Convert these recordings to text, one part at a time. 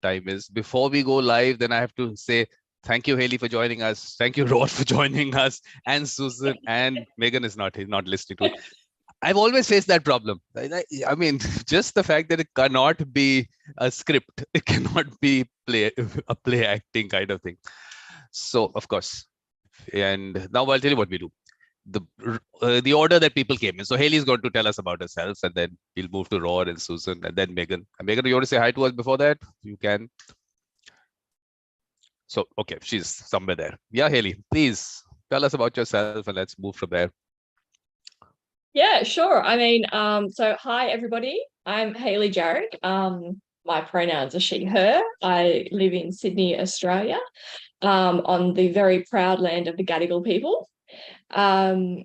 time is. Before we go live, then I have to say thank you, Hayley, for joining us. Thank you, Rod, for joining us, and Susan, and Megan is not listening to it. I've always faced that problem. I mean, just the fact that it cannot be a script, it cannot be a play acting kind of thing. So, of course, and now I'll tell you what we do. The order that people came in. So Hayley's going to tell us about herself, and then we'll move to Rod and Susan, and then Megan. And Megan, you want to say hi to us before that? You can. So, okay, she's somewhere there. Yeah, Hayley, please tell us about yourself, and let's move from there. Yeah, sure. I mean, so hi, everybody. I'm Hayley Jarick. My pronouns are she, her. I live in Sydney, Australia, on the very proud land of the Gadigal people. I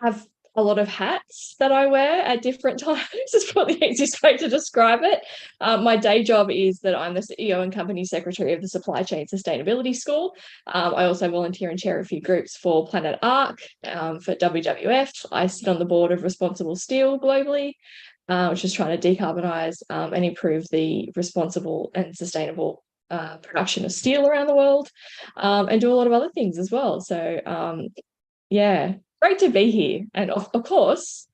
have a lot of hats that I wear at different times. Is probably the easiest way to describe it. My day job is that I'm the CEO and company secretary of the Supply Chain Sustainability School. I also volunteer and chair a few groups for Planet Arc, for WWF. I sit on the board of Responsible Steel globally, which is trying to decarbonise and improve the responsible and sustainable production of steel around the world, and do a lot of other things as well. So, yeah. Great to be here. And of course,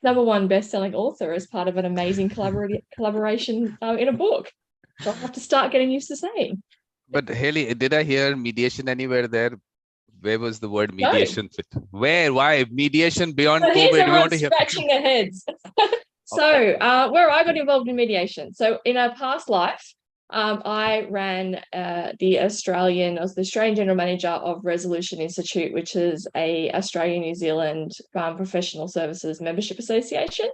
#1 best-selling author as part of an amazing collaboration in a book. So I'll have to start getting used to saying. But Hayley, did I hear mediation anywhere there? Where was the word mediation fit? Where? Why? Mediation beyond COVID? We want to hear. Scratching their heads. So where I got involved in mediation. So in a past life, I ran I was the Australian General Manager of Resolution Institute, which is a Australia-New Zealand professional services membership association.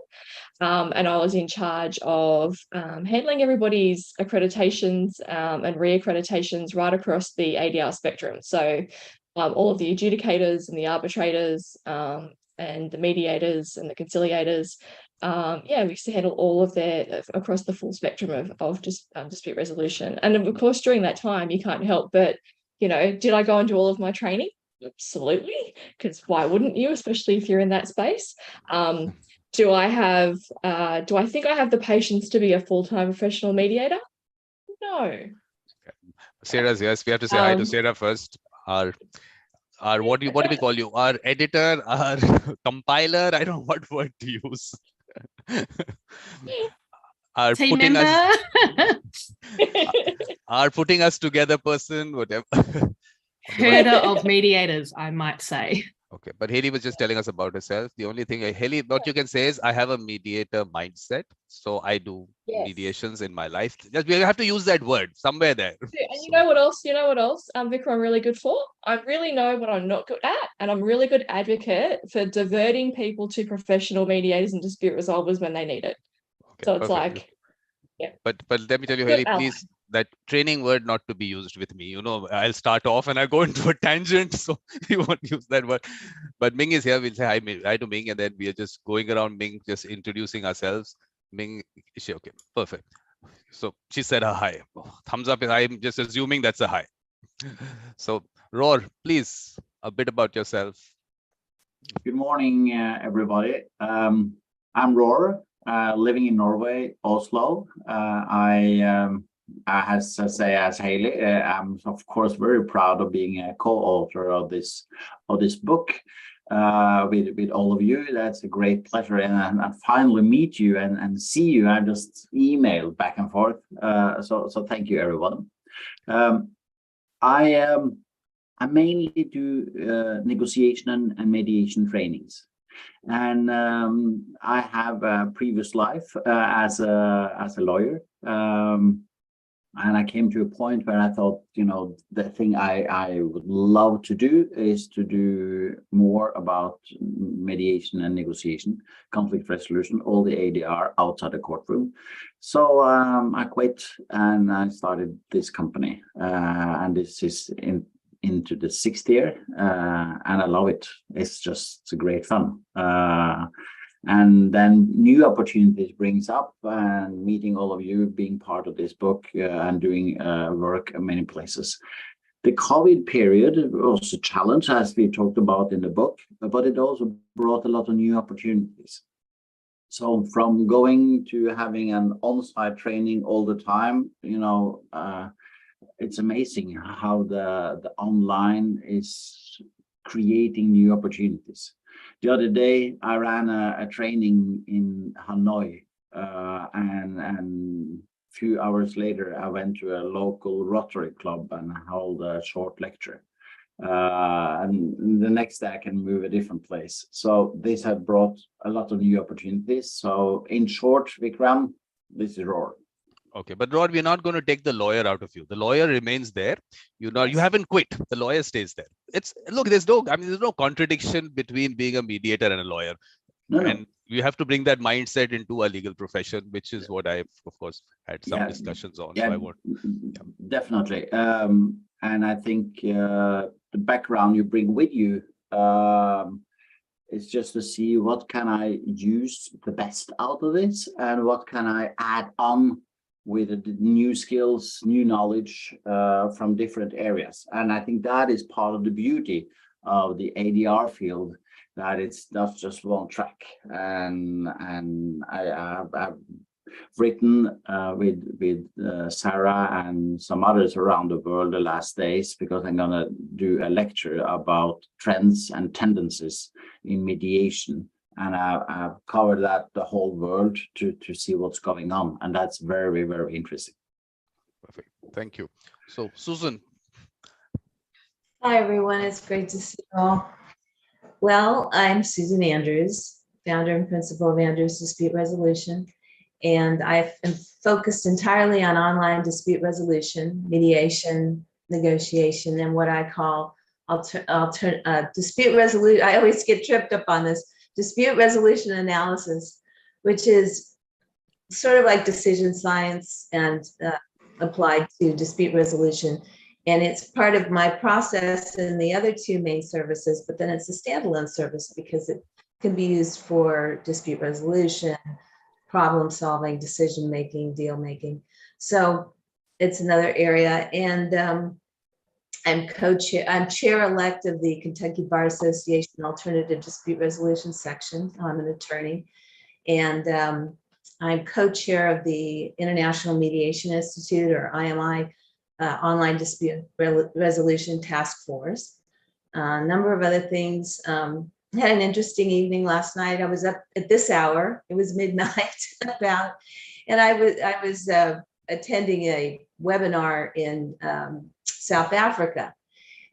And I was in charge of handling everybody's accreditations and re-accreditations right across the ADR spectrum. So all of the adjudicators and the arbitrators and the mediators and the conciliators. We used to handle all of that across the full spectrum of dispute resolution. And of course, during that time, you can't help but, did I go and do all of my training? Absolutely, because why wouldn't you, especially if you're in that space? Do I think I have the patience to be a full-time professional mediator? No. Okay. Sarah's, yes, we have to say hi to Sarah first. Our what do we call you? Our editor, our compiler, I don't know what word to use. Our team member. Our putting us together person, whatever. Herder of mediators, I might say. Okay, but Hayley was just telling us about herself. The only thing, Hayley, what you can say is I have a mediator mindset. So I do mediations in my life. Just we have to use that word somewhere there. And you know what else? Vikram, I'm really good for? I really know what I'm not good at. And I'm a really good advocate for diverting people to professional mediators and dispute resolvers when they need it. Okay, so it's perfect. But let me tell you, Hayley, please, that training word not to be used with me. I'll start off and I go into a tangent, so you won't use that word. But Ming is here. We'll say hi to Ming, and then we are just going around Ming, just introducing ourselves. Ming, is she okay? Perfect. So she said a hi. Thumbs up. I'm just assuming that's a hi. So Roar, please, a bit about yourself. Good morning, everybody. I'm Roar, living in Norway, Oslo. As I say, as Hayley, I'm of course very proud of being a co-author of this book with all of you. That's a great pleasure, and I finally meet you and see you. I just emailed back and forth, so thank you, everyone. I mainly do negotiation and mediation trainings, and I have a previous life as a lawyer. And I came to a point where I thought, the thing I would love to do is to do more about mediation and negotiation, conflict resolution, all the ADR outside the courtroom. So I quit and I started this company. And this is into the 6th year, and I love it. It's just great fun. And then new opportunities brings up, and meeting all of you, being part of this book, and doing work in many places. The COVID period was a challenge, as we talked about in the book, but it also brought a lot of new opportunities. So from going to having an on-site training all the time, it's amazing how the online is creating new opportunities. The other day, I ran a training in Hanoi, and a few hours later, I went to a local Rotary Club and held a short lecture. And the next day I can move a different place. So this had brought a lot of new opportunities. So in short, Vikram, this is Roar. Okay, but Rod, we're not going to take the lawyer out of you. The lawyer remains there. You haven't quit. The lawyer stays there. There's no contradiction between being a mediator and a lawyer. And you have to bring that mindset into a legal profession, which is what I've, of course, had some discussions on. Yeah, so definitely. And I think the background you bring with you is just to see what can I use the best out of this and what can I add on with the new skills, new knowledge from different areas. And I think that is part of the beauty of the ADR field, that it's not just one track. And I've written with Sarah and some others around the world the last days, because I'm gonna do a lecture about trends and tendencies in mediation, and I've covered that the whole world to see what's going on, and that's very, very interesting. Perfect, thank you. So Susan. Hi everyone, it's great to see you all. Well, I'm Susan Andrews, founder and principal of Andrews Dispute Resolution, and I've been focused entirely on online dispute resolution, mediation, negotiation, and what I call dispute resolution. I always get tripped up on this, dispute resolution analysis, which is sort of like decision science and applied to dispute resolution. And it's part of my process in the other two main services, but then it's a standalone service because it can be used for dispute resolution, problem solving, decision making, deal making. So it's another area. And I'm chair-elect of the Kentucky Bar Association Alternative Dispute Resolution section. I'm an attorney. And I'm co-chair of the International Mediation Institute, or IMI, Online Dispute Resolution Task Force. A number of other things. Had an interesting evening last night. I was up at this hour. It was midnight and I was attending a webinar in South Africa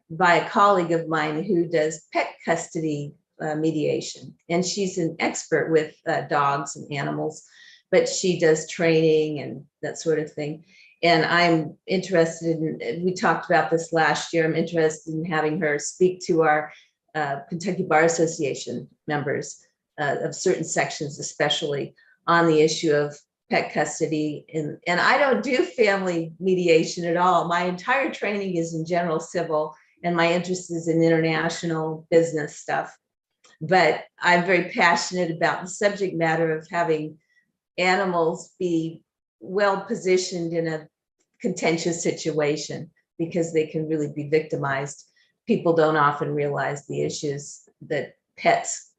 by a colleague of mine who does pet custody mediation, and she's an expert with dogs and animals, but she does training and that sort of thing. And I'm interested in, we talked about this last year, I'm interested in having her speak to our Kentucky Bar Association members of certain sections, especially on the issue of pet custody. And I don't do family mediation at all. My entire training is in general civil, and my interest is in international business stuff. But I'm very passionate about the subject matter of having animals be well positioned in a contentious situation, because they can really be victimized. People don't often realize the issues that pets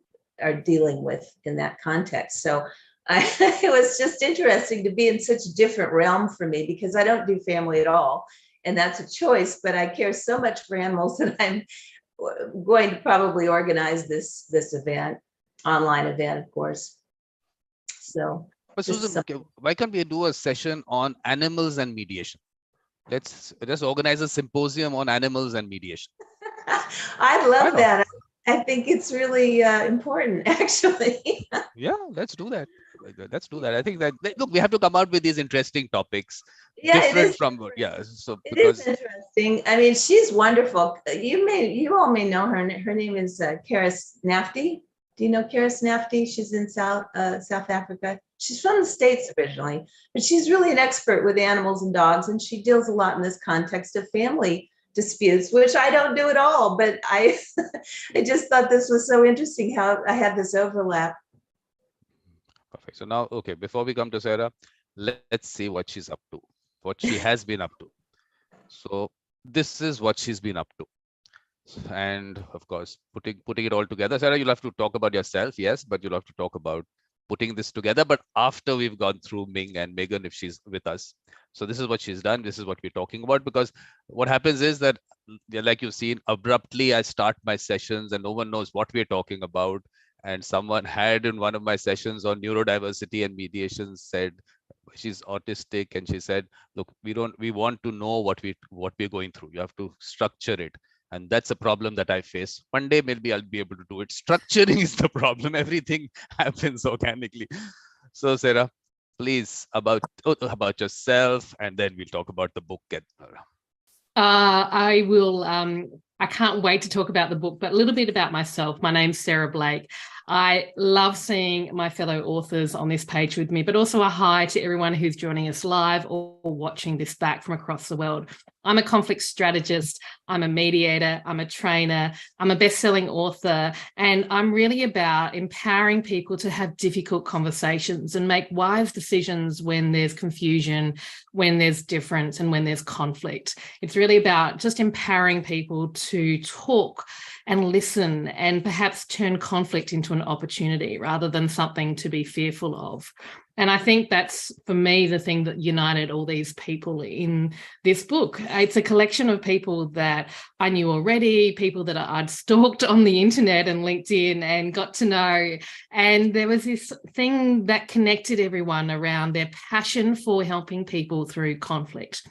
are dealing with in that context. So it was just interesting to be in such a different realm for me, because I don't do family at all, and that's a choice, but I care so much for animals that I'm going to probably organize this event, online event, of course. So, but Susan, why can't we do a session on animals and mediation? Let's just organize a symposium on animals and mediation. I love that. I think it's really important, actually. Yeah, let's do that. Let's do that. I think that, look, we have to come out with these interesting topics. Yeah, different from, so it is interesting. I mean, she's wonderful. You all may know her. Her name is Karis Nafti. Do you know Karis Nafti? She's in South Africa. She's from the States originally, but she's really an expert with animals and dogs, and she deals a lot in this context of family disputes, which I don't do at all. But I just thought this was so interesting how I had this overlap. Perfect. So now, okay, before we come to Sarah, let's see what she's up to, what she has been up to. So this is what she's been up to. And of course, putting it all together. Sarah, you'll have to talk about yourself, yes, but you'll have to talk about putting this together, but after we've gone through Ming and Megan, if she's with us. So this is what she's done. This is what we're talking about, because what happens is that, like you've seen, abruptly I start my sessions and no one knows what we're talking about. And someone had in one of my sessions on neurodiversity and mediation said she's autistic, and she said, look, we want to know what we're going through. You have to structure it. And that's a problem that I face. One day, maybe I'll be able to do it. Structuring is the problem. Everything happens organically. So, Sarah, please, about yourself, and then we'll talk about the book. I will. I can't wait to talk about the book, but a little bit about myself. My name's Sarah Blake. I love seeing my fellow authors on this page with me, but also a hi to everyone who's joining us live or watching this back from across the world. I'm a conflict strategist, I'm a mediator, I'm a trainer, I'm a best-selling author, and I'm really about empowering people to have difficult conversations and make wise decisions when there's confusion, when there's difference, and when there's conflict. It's really about just empowering people to talk and listen and perhaps turn conflict into an opportunity rather than something to be fearful of. And I think that's, for me, the thing that united all these people in this book. It's a collection of people that I knew already, people that I'd stalked on the internet and LinkedIn and got to know. And there was this thing that connected everyone around their passion for helping people through conflict.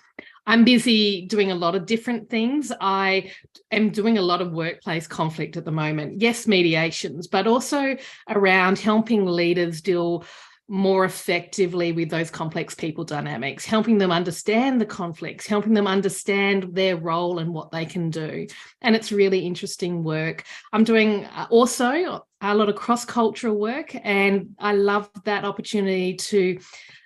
I'm busy doing a lot of different things. I am doing a lot of workplace conflict at the moment. Yes, mediations, but also around helping leaders deal more effectively with those complex people dynamics, helping them understand the conflicts, helping them understand their role and what they can do. And it's really interesting work. I'm doing also a lot of cross-cultural work, and I love that opportunity to,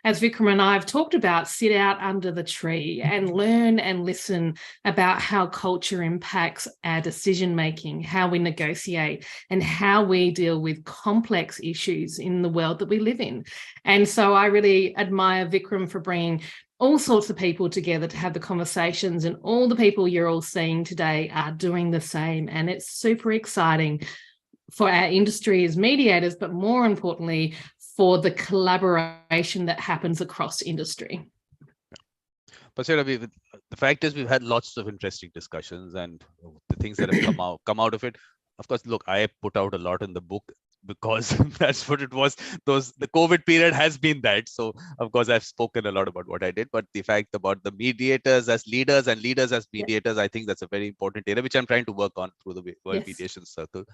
as Vikram and I have talked about, sit out under the tree and learn and listen about how culture impacts our decision-making, how we negotiate, and how we deal with complex issues in the world that we live in. And so I really admire Vikram for bringing all sorts of people together to have the conversations, and all the people you're all seeing today are doing the same. And it's super exciting for our industry as mediators, but more importantly, for the collaboration that happens across industry. But Sarah, the fact is we've had lots of interesting discussions, and the things that have come out of it. Of course, look, I put out a lot in the book because that's what it was. The COVID period has been that. So of course, I've spoken a lot about what I did, but the fact about the mediators as leaders and leaders as mediators, I think that's a very important area, which I'm trying to work on through the World Mediation Circle.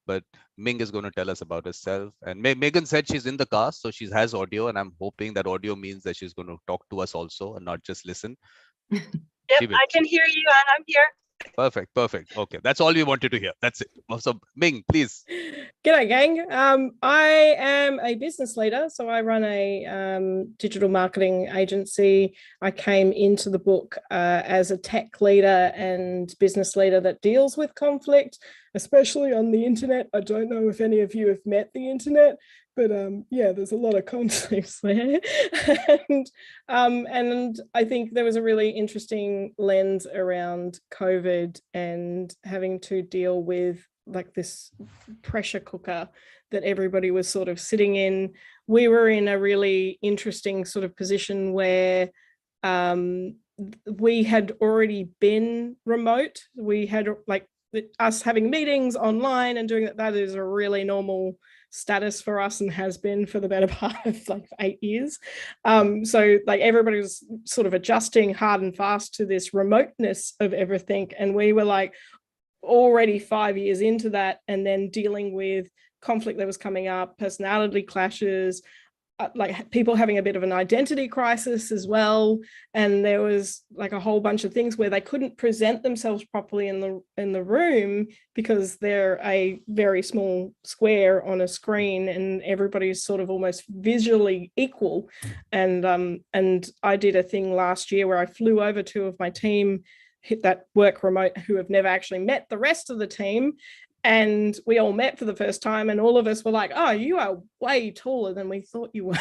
But Ming is going to tell us about herself. And Megan said she's in the car, so she has audio, and I'm hoping that audio means that she's going to talk to us also and not just listen. Yep, I can hear you, and I'm here. Perfect. Okay, that's all we wanted to hear. That's it. So Ming, please. G'day, gang. I am a business leader, so I run a digital marketing agency. I came into the book as a tech leader and business leader that deals with conflict, especially on the internet. I don't know if any of you have met the internet, but yeah, there's a lot of conflicts there. and I think there was a really interesting lens around COVID and having to deal with like this pressure cooker that everybody was sort of sitting in. We were in a really interesting sort of position where we had already been remote. We had like us having meetings online and doing that is a really normal status for us and has been for the better part of like 8 years. So like everybody was sort of adjusting hard and fast to this remoteness of everything. And we were like already 5 years into that, and then dealing with conflict that was coming up, personality clashes, like people having a bit of an identity crisis as well. And there was like a whole bunch of things where they couldn't present themselves properly in the room because they're a very small square on a screen and everybody's sort of almost visually equal. And I did a thing last year where I flew over 2 of my team that work remote who have never actually met the rest of the team. And we all met for the first time, and all of us were like, oh, you are way taller than we thought you were.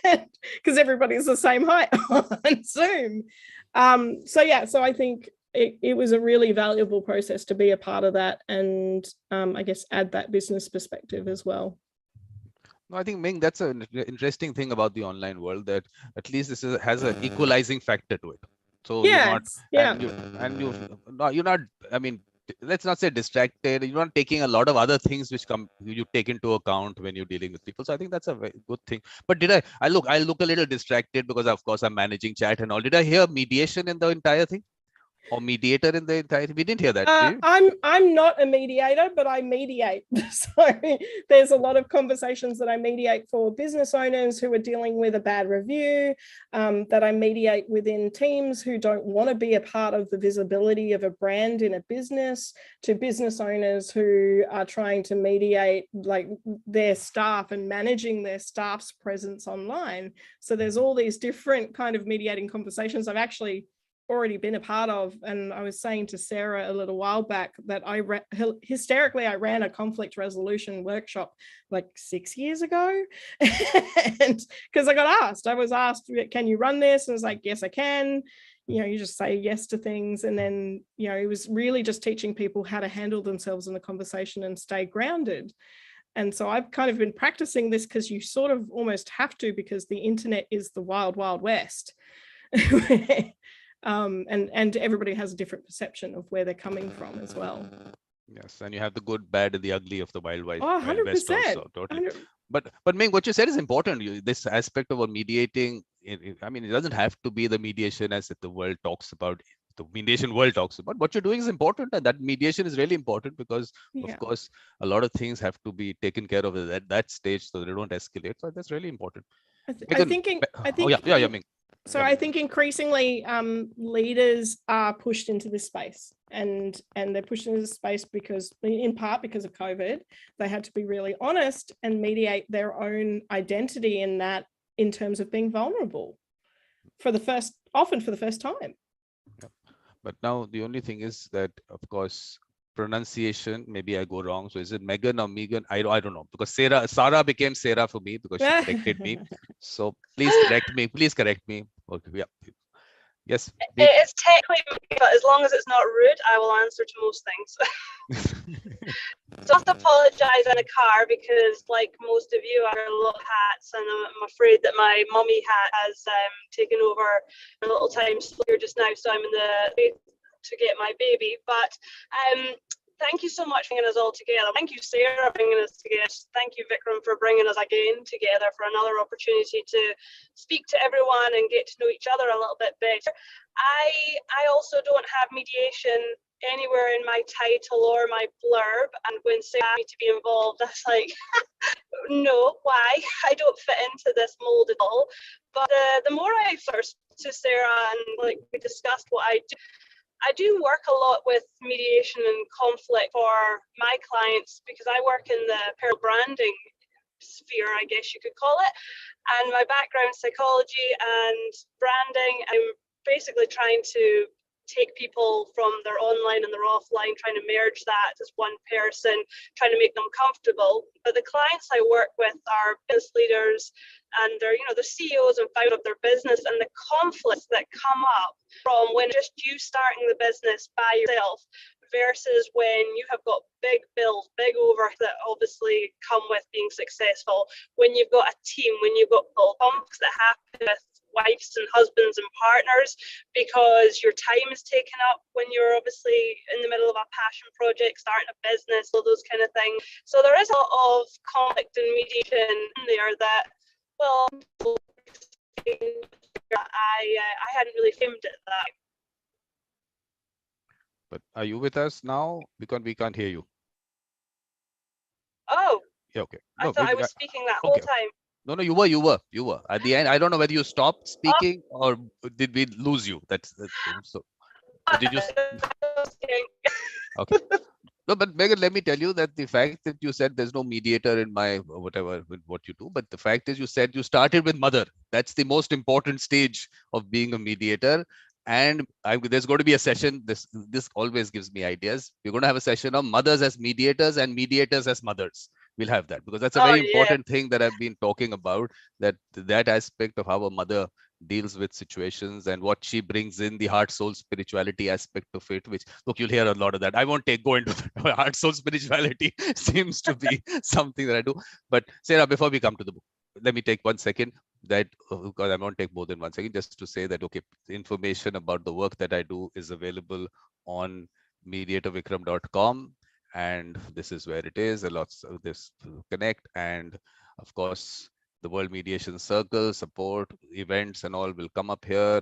Because everybody's the same height on Zoom. So I think it was a really valuable process to be a part of that, and I guess add that business perspective as well. No, I think, Ming, that's an interesting thing about the online world, that at least this has an equalizing factor to it. So you're not, you're not, I mean, let's not say distracted. You're not taking a lot of other things which you take into account when you're dealing with people. So I think that's a very good thing. But I look a little distracted because of course I'm managing chat and all. Did I hear mediation in the entire thing? Or mediator in the entire? We didn't hear that. I'm not a mediator, but I mediate. So there's a lot of conversations that I mediate for business owners who are dealing with a bad review, that I mediate within teams who don't want to be a part of the visibility of a brand in a business, to business owners who are trying to mediate like their staff and managing their staff's presence online. So there's all these different kind of mediating conversations I've actually already been a part of. And I was saying to Sarah a little while back that I ran a conflict resolution workshop like 6 years ago. And because I was asked, can you run this? And I was like, yes, I can. You know, you just say yes to things. And then, you know, it was really just teaching people how to handle themselves in the conversation and stay grounded. And so I've kind of been practicing this because you sort of almost have to, because the internet is the wild, wild west. And everybody has a different perception of where they're coming from as well. Yes, and you have the good, bad, and the ugly of the wild west. Oh, 100%. Also, totally. But Ming, what you said is important. This aspect of mediating, I mean, it doesn't have to be the mediation as the world talks about. The mediation world talks about. What you're doing is important, and that mediation is really important because, of course, a lot of things have to be taken care of at that stage so they don't escalate. So that's really important. I think. Ming. So I think increasingly leaders are pushed into this space, and they're pushed into this space because, in part because of COVID, they had to be really honest and mediate their own identity in that, in terms of being vulnerable often for the first time. Yeah. But now the only thing is that, of course, pronunciation, maybe I go wrong. So is it Megan or Megan? I don't know, because Sarah became Sarah for me because she corrected me. So please correct me. Okay, yeah. Yes. It's technically, but as long as it's not rude, I will answer to most things. Just apologize in the car because, like most of you, I wear little hats, and I'm afraid that my mummy hat has taken over a little time here just now. So I'm in the way to get my baby. But thank you so much for bringing us all together. Thank you, Sarah, for bringing us together. Thank you, Vikram, for bringing us again together for another opportunity to speak to everyone and get to know each other a little bit better. I also don't have mediation anywhere in my title or my blurb, and when Sarah asked me to be involved, I was like, no, why? I don't fit into this mold at all. But the more I first to Sarah and like we discussed what I do work a lot with mediation and conflict for my clients because I work in the apparel branding sphere, I guess you could call it. And my background psychology and branding, I'm basically trying to take people from their online and their offline, trying to merge that as one person, trying to make them comfortable. But the clients I work with are business leaders, and they're, the CEOs and founders of their business, and the conflicts that come up from when just you starting the business by yourself versus when you have got big bills, big overhead that obviously come with being successful, when you've got a team, when you've got conflicts that happen with wives and husbands and partners because your time is taken up when you're obviously in the middle of a passion project, starting a business, all those kind of things. So there is a lot of conflict and mediation in there that, well, I hadn't really framed it that. But are you with us now? Because we can't hear you. Oh. Yeah, okay. No, I thought I was speaking that whole time. No, you were. At the end, I don't know whether you stopped speaking or did we lose you? That's so. Did you? Okay. No, but Megan, let me tell you that the fact that you said there's no mediator in my whatever with what you do, but the fact is you said you started with mother. That's the most important stage of being a mediator. And there's going to be a session. This always gives me ideas. We're going to have a session of mothers as mediators and mediators as mothers. we'll have that, because that's a Oh, very yeah. important thing that I've been talking about, that aspect of how a mother deals with situations and what she brings in, the heart soul spirituality aspect of it, which, look, you'll hear a lot of that. I won't go into the heart soul spirituality seems to be something that I do. But Sarah, before we come to the book, let me take 1 second, that because I won't take more than 1 second, just to say that, okay, information about the work that I do is available on mediatorvikram.com, and this is where it is. A lots of this connect, and of course the World Mediation Circle support events and all will come up here.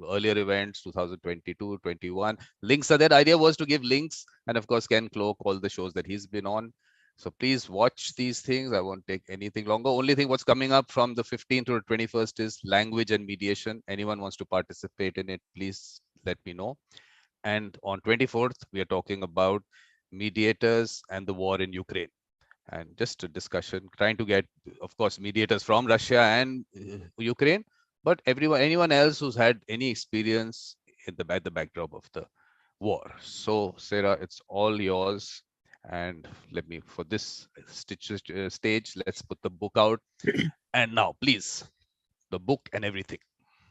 Earlier events 2022, 21 links are there. The idea was to give links, and of course Ken Cloke, all the shows that he's been on. So please watch these things. I won't take anything longer. Only thing what's coming up from the 15th to the 21st is language and mediation. Anyone wants to participate in it, please let me know. And on 24th, we are talking about mediators and the war in Ukraine. And just a discussion, trying to get, of course, mediators from Russia and Ukraine, but anyone else who's had any experience at the backdrop of the war. So Sarah, it's all yours. And let me, for this stage, let's put the book out. And now, please, the book and everything.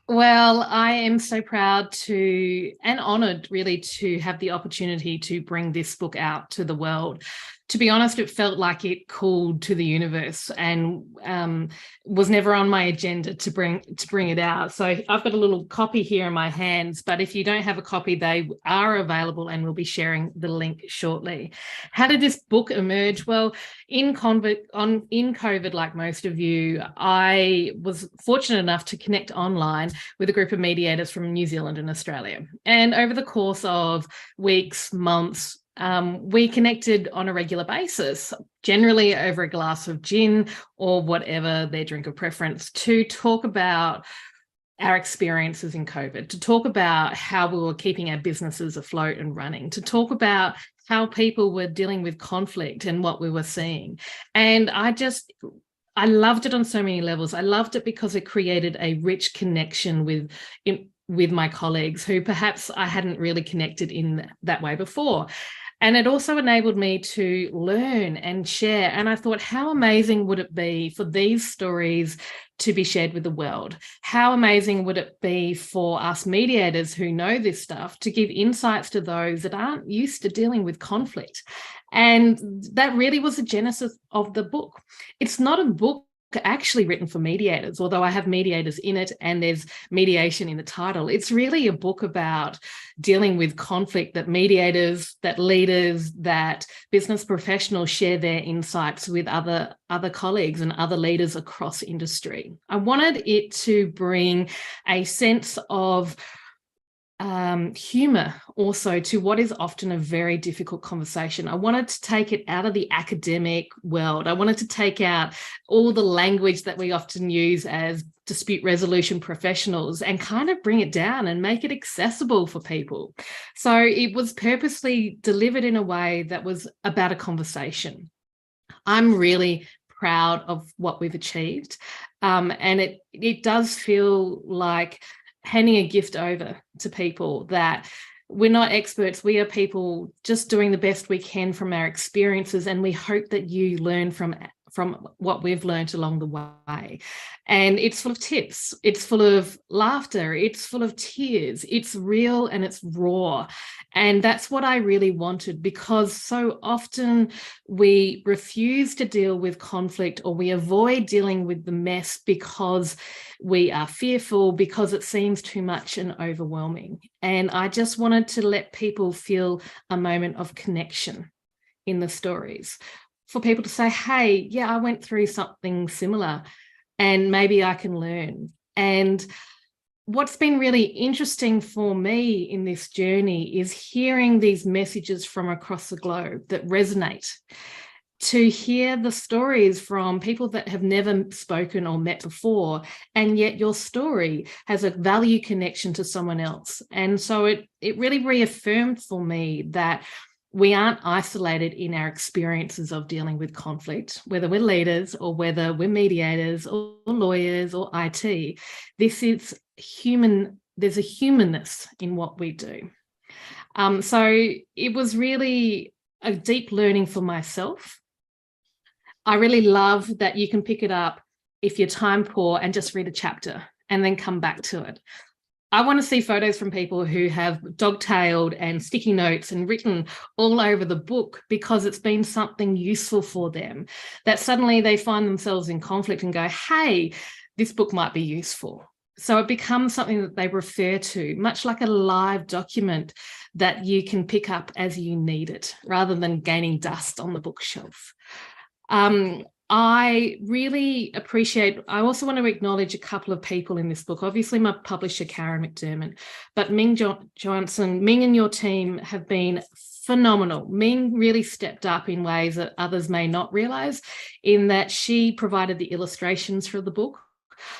Well, I am so proud to, and honoured really, to have the opportunity to bring this book out to the world. To be honest, it felt like it called to the universe, and was never on my agenda to bring it out. So I've got a little copy here in my hands, but if you don't have a copy, they are available, and we'll be sharing the link shortly. How did this book emerge? Well, in COVID, like most of you, I was fortunate enough to connect online with a group of mediators from New Zealand and Australia. And over the course of weeks, months, we connected on a regular basis, generally over a glass of gin or whatever their drink of preference, to talk about our experiences in COVID, to talk about how we were keeping our businesses afloat and running, to talk about how people were dealing with conflict and what we were seeing. And I loved it on so many levels. I loved it because it created a rich connection with my colleagues who perhaps I hadn't really connected in that way before. And it also enabled me to learn and share. And I thought, how amazing would it be for these stories to be shared with the world? How amazing would it be for us mediators who know this stuff to give insights to those that aren't used to dealing with conflict? And that really was the genesis of the book. It's not a book actually written for mediators, although I have mediators in it and there's mediation in the title. It's really a book about dealing with conflict, that mediators, that leaders, that business professionals share their insights with other colleagues and other leaders across industry. I wanted it to bring a sense of humor also to what is often a very difficult conversation. I wanted to take it out of the academic world. I wanted to take out all the language that we often use as dispute resolution professionals and kind of bring it down and make it accessible for people. So it was purposely delivered in a way that was about a conversation. I'm really proud of what we've achieved. And it does feel like handing a gift over to people, that we're not experts. We are people just doing the best we can from our experiences. And we hope that you learn from what we've learned along the way. And it's full of tips. It's full of laughter. It's full of tears. It's real and it's raw. And that's what I really wanted, because so often we refuse to deal with conflict, or we avoid dealing with the mess because we are fearful, because it seems too much and overwhelming. And I just wanted to let people feel a moment of connection in the stories, for people to say, hey, yeah, I went through something similar and maybe I can learn. And what's been really interesting for me in this journey is hearing these messages from across the globe that resonate, to hear the stories from people that have never spoken or met before, and yet your story has a value connection to someone else. And so it really reaffirmed for me that we aren't isolated in our experiences of dealing with conflict, whether we're leaders or whether we're mediators or lawyers or IT. This is human. There's a humanness in what we do. So it was really a deep learning for myself. I really love that you can pick it up if you're time poor and just read a chapter and then come back to it. I want to see photos from people who have dogtailed and sticky notes and written all over the book because it's been something useful for them, that suddenly they find themselves in conflict and go, hey, this book might be useful. So it becomes something that they refer to, much like a live document that you can pick up as you need it, rather than gaining dust on the bookshelf. I really appreciate, I also want to acknowledge a couple of people in this book. Obviously, my publisher, Karen McDermott, but Ming Johanson, Ming and your team have been phenomenal. Ming really stepped up in ways that others may not realize, in that she provided the illustrations for the book.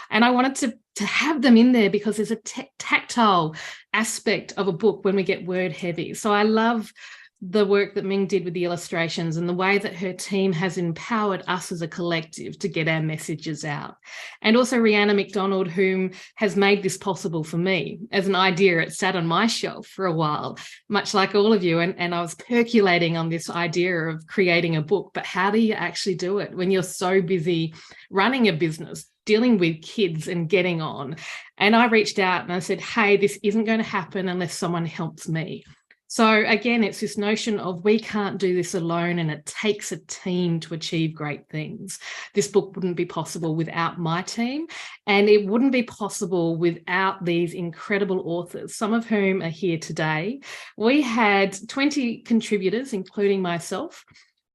And I wanted to have them in there because there's a tactile aspect of a book when we get word heavy. So I love the work that Ming did with the illustrations and the way that her team has empowered us as a collective to get our messages out. And also Rhianna McDonald, whom has made this possible for me. As an idea, it sat on my shelf for a while, much like all of you. And I was percolating on this idea of creating a book, but how do you actually do it when you're so busy running a business, dealing with kids and getting on? And I reached out and I said, hey, this isn't going to happen unless someone helps me. So again, it's this notion of we can't do this alone, and it takes a team to achieve great things. This book wouldn't be possible without my team, and it wouldn't be possible without these incredible authors, some of whom are here today. We had 20 contributors, including myself,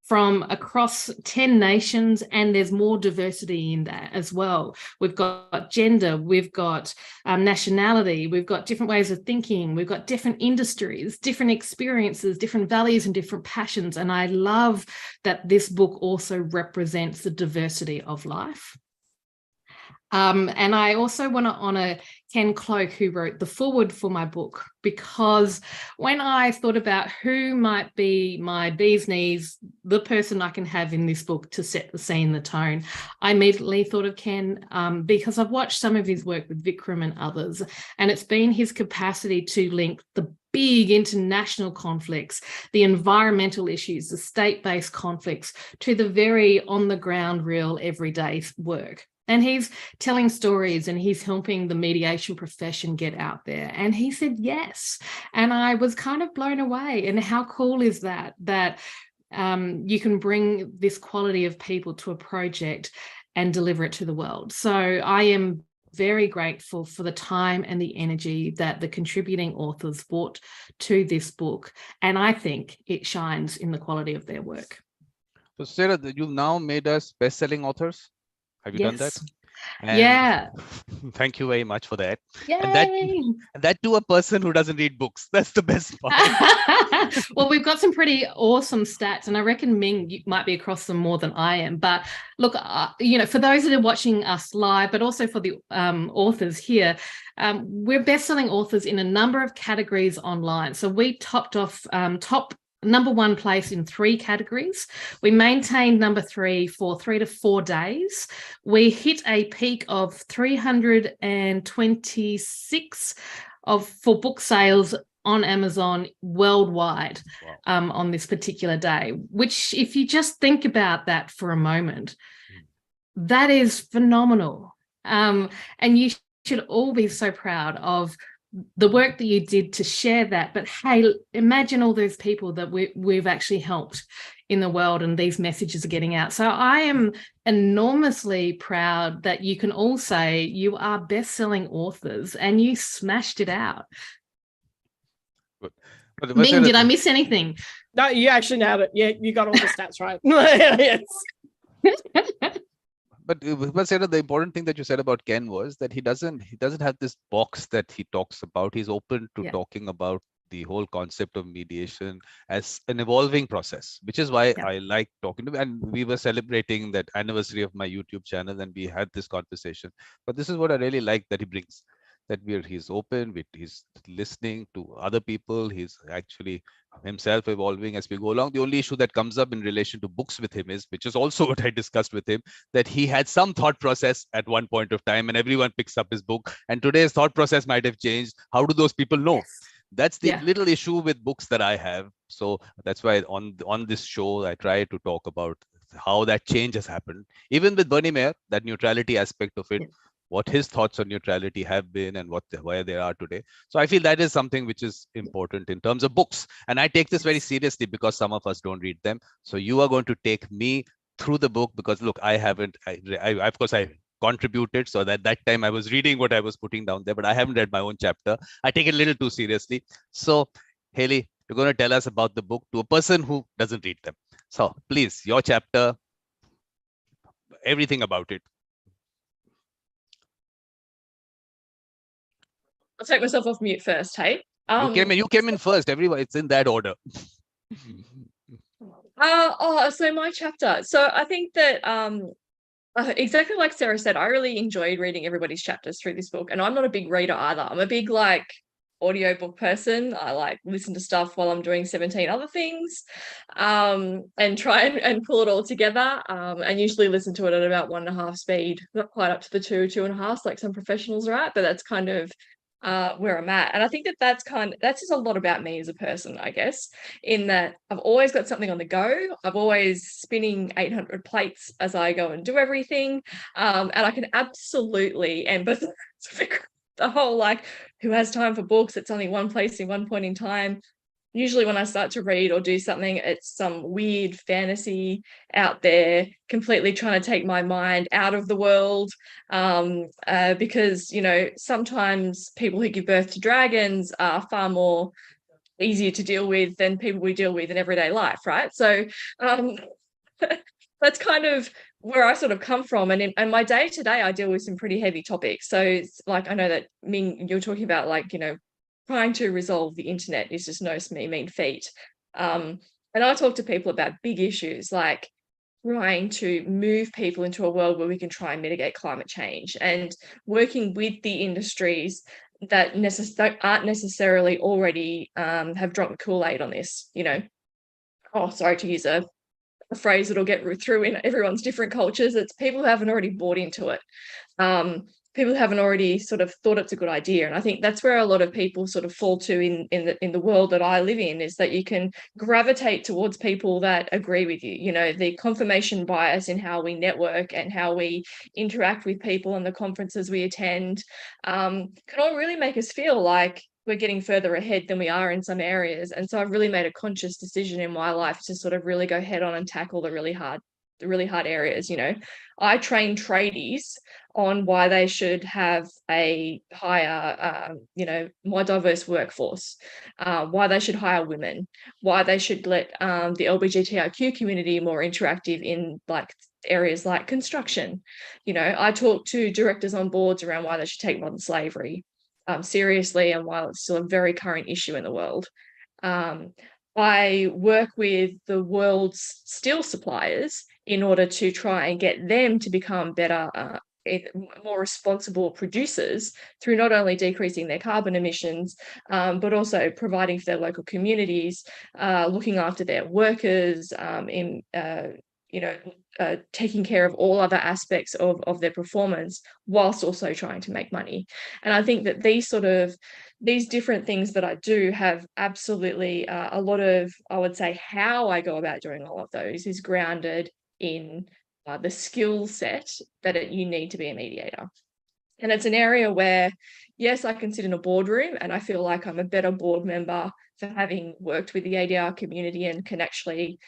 from across 10 nations, and there's more diversity in that as well. We've got gender, we've got nationality, we've got different ways of thinking, we've got different industries, different experiences, different values and different passions. And I love that this book also represents the diversity of life. And I also want to honour Ken Cloke, who wrote the foreword for my book, because when I thought about who might be my bee's knees, the person I can have in this book to set the scene, the tone, I immediately thought of Ken, because I've watched some of his work with Vikram and others, and it's been his capacity to link the big international conflicts, the environmental issues, the state-based conflicts, to the very on-the-ground, real, everyday work. And he's telling stories and he's helping the mediation profession get out there. And he said yes. And I was kind of blown away. And how cool is that, that you can bring this quality of people to a project and deliver it to the world. So I am very grateful for the time and the energy that the contributing authors brought to this book. And I think it shines in the quality of their work. So Sarah, you've now made us best-selling authors. Have you done that? And yeah. Thank you very much for that. Yay. And that to a person who doesn't read books. That's the best part. Well, we've got some pretty awesome stats, and I reckon Ming, you might be across them more than I am. But look, for those that are watching us live, but also for the authors here, we're best-selling authors in a number of categories online. So we topped off number one place in 3 categories. We maintained number 3 for 3 to 4 days. We hit a peak of 326 for book sales on Amazon worldwide. Wow. On this particular day, which if you just think about that for a moment, that is phenomenal. And you should all be so proud of the work that you did to share that. But hey, imagine all those people that we've actually helped in the world, and these messages are getting out. So I am enormously proud that you can all say you are best-selling authors and you smashed it out. But Ming, did I miss anything? No, you actually nailed it. Yeah, you got all the stats right. Yes. But Sarah, the important thing that you said about Ken was that he doesn't have this box that he talks about. He's open to talking about the whole concept of mediation as an evolving process, which is why I like talking to him. And we were celebrating that anniversary of my YouTube channel, and we had this conversation. But this is what I really like that he brings, that he's open, he's listening to other people, he's actually himself evolving as we go along. The only issue that comes up in relation to books with him is, which is also what I discussed with him, that he had some thought process at one point of time and everyone picks up his book, and today's thought process might have changed. How do those people know? Yes. That's the little issue with books that I have. So that's why on this show, I try to talk about how that change has happened. Even with Bernie Mayer, that neutrality aspect of it, what his thoughts on neutrality have been and where they are today. So I feel that is something which is important in terms of books. And I take this very seriously because some of us don't read them. So you are going to take me through the book because look, I haven't, of course I contributed. So that time I was reading what I was putting down there, but I haven't read my own chapter. I take it a little too seriously. So Hayley, you're going to tell us about the book to a person who doesn't read them. So please, your chapter, everything about it. I'll take myself off mute first, hey? You came in first, everyone. It's in that order. So my chapter. So I think that exactly like Sarah said, I really enjoyed reading everybody's chapters through this book. And I'm not a big reader either. I'm a big audiobook person. I listen to stuff while I'm doing 17 other things, and try and pull it all together, and usually listen to it at about 1.5 speed, not quite up to the 2.5 like some professionals are at, but that's kind of where I'm at. And I think that's just a lot about me as a person, I guess, in that I've always got something on the go. I'm always spinning 800 plates as I go and do everything, and I can absolutely empathize the whole who has time for books? It's only one place in one point in time. Usually when I start to read or do something, it's some weird fantasy out there, completely trying to take my mind out of the world, because, sometimes people who give birth to dragons are far more easier to deal with than people we deal with in everyday life, right? So that's kind of where I sort of come from. And in my day-to-day, I deal with some pretty heavy topics. So I know that Ming, you're talking about trying to resolve the internet is just no mean feat. And I talk to people about big issues like trying to move people into a world where we can try and mitigate climate change, and working with the industries that aren't necessarily already have drunk the Kool-Aid on this, sorry to use a phrase that'll get through in everyone's different cultures. It's people who haven't already bought into it. People who haven't already sort of thought it's a good idea. And I think that's where a lot of people sort of fall to in the world that I live in, is that you can gravitate towards people that agree with you. The confirmation bias in how we network and how we interact with people and the conferences we attend can all really make us feel like we're getting further ahead than we are in some areas. And so I've really made a conscious decision in my life to sort of really go head on and tackle the really hard areas. I train tradies on why they should have a higher, more diverse workforce, why they should hire women, why they should let the LGBTIQ community more interactive in areas like construction. I talk to directors on boards around why they should take modern slavery seriously, and while it's still a very current issue in the world. I work with the world's steel suppliers in order to try and get them to become better, more responsible producers through not only decreasing their carbon emissions, but also providing for their local communities, looking after their workers, taking care of all other aspects of their performance, whilst also trying to make money. And I think that these different things that I do have absolutely a lot of, I would say, how I go about doing all of those is grounded in the skill set that you need to be a mediator. And it's an area where, yes, I can sit in a boardroom and I feel like I'm a better board member for having worked with the ADR community and can actually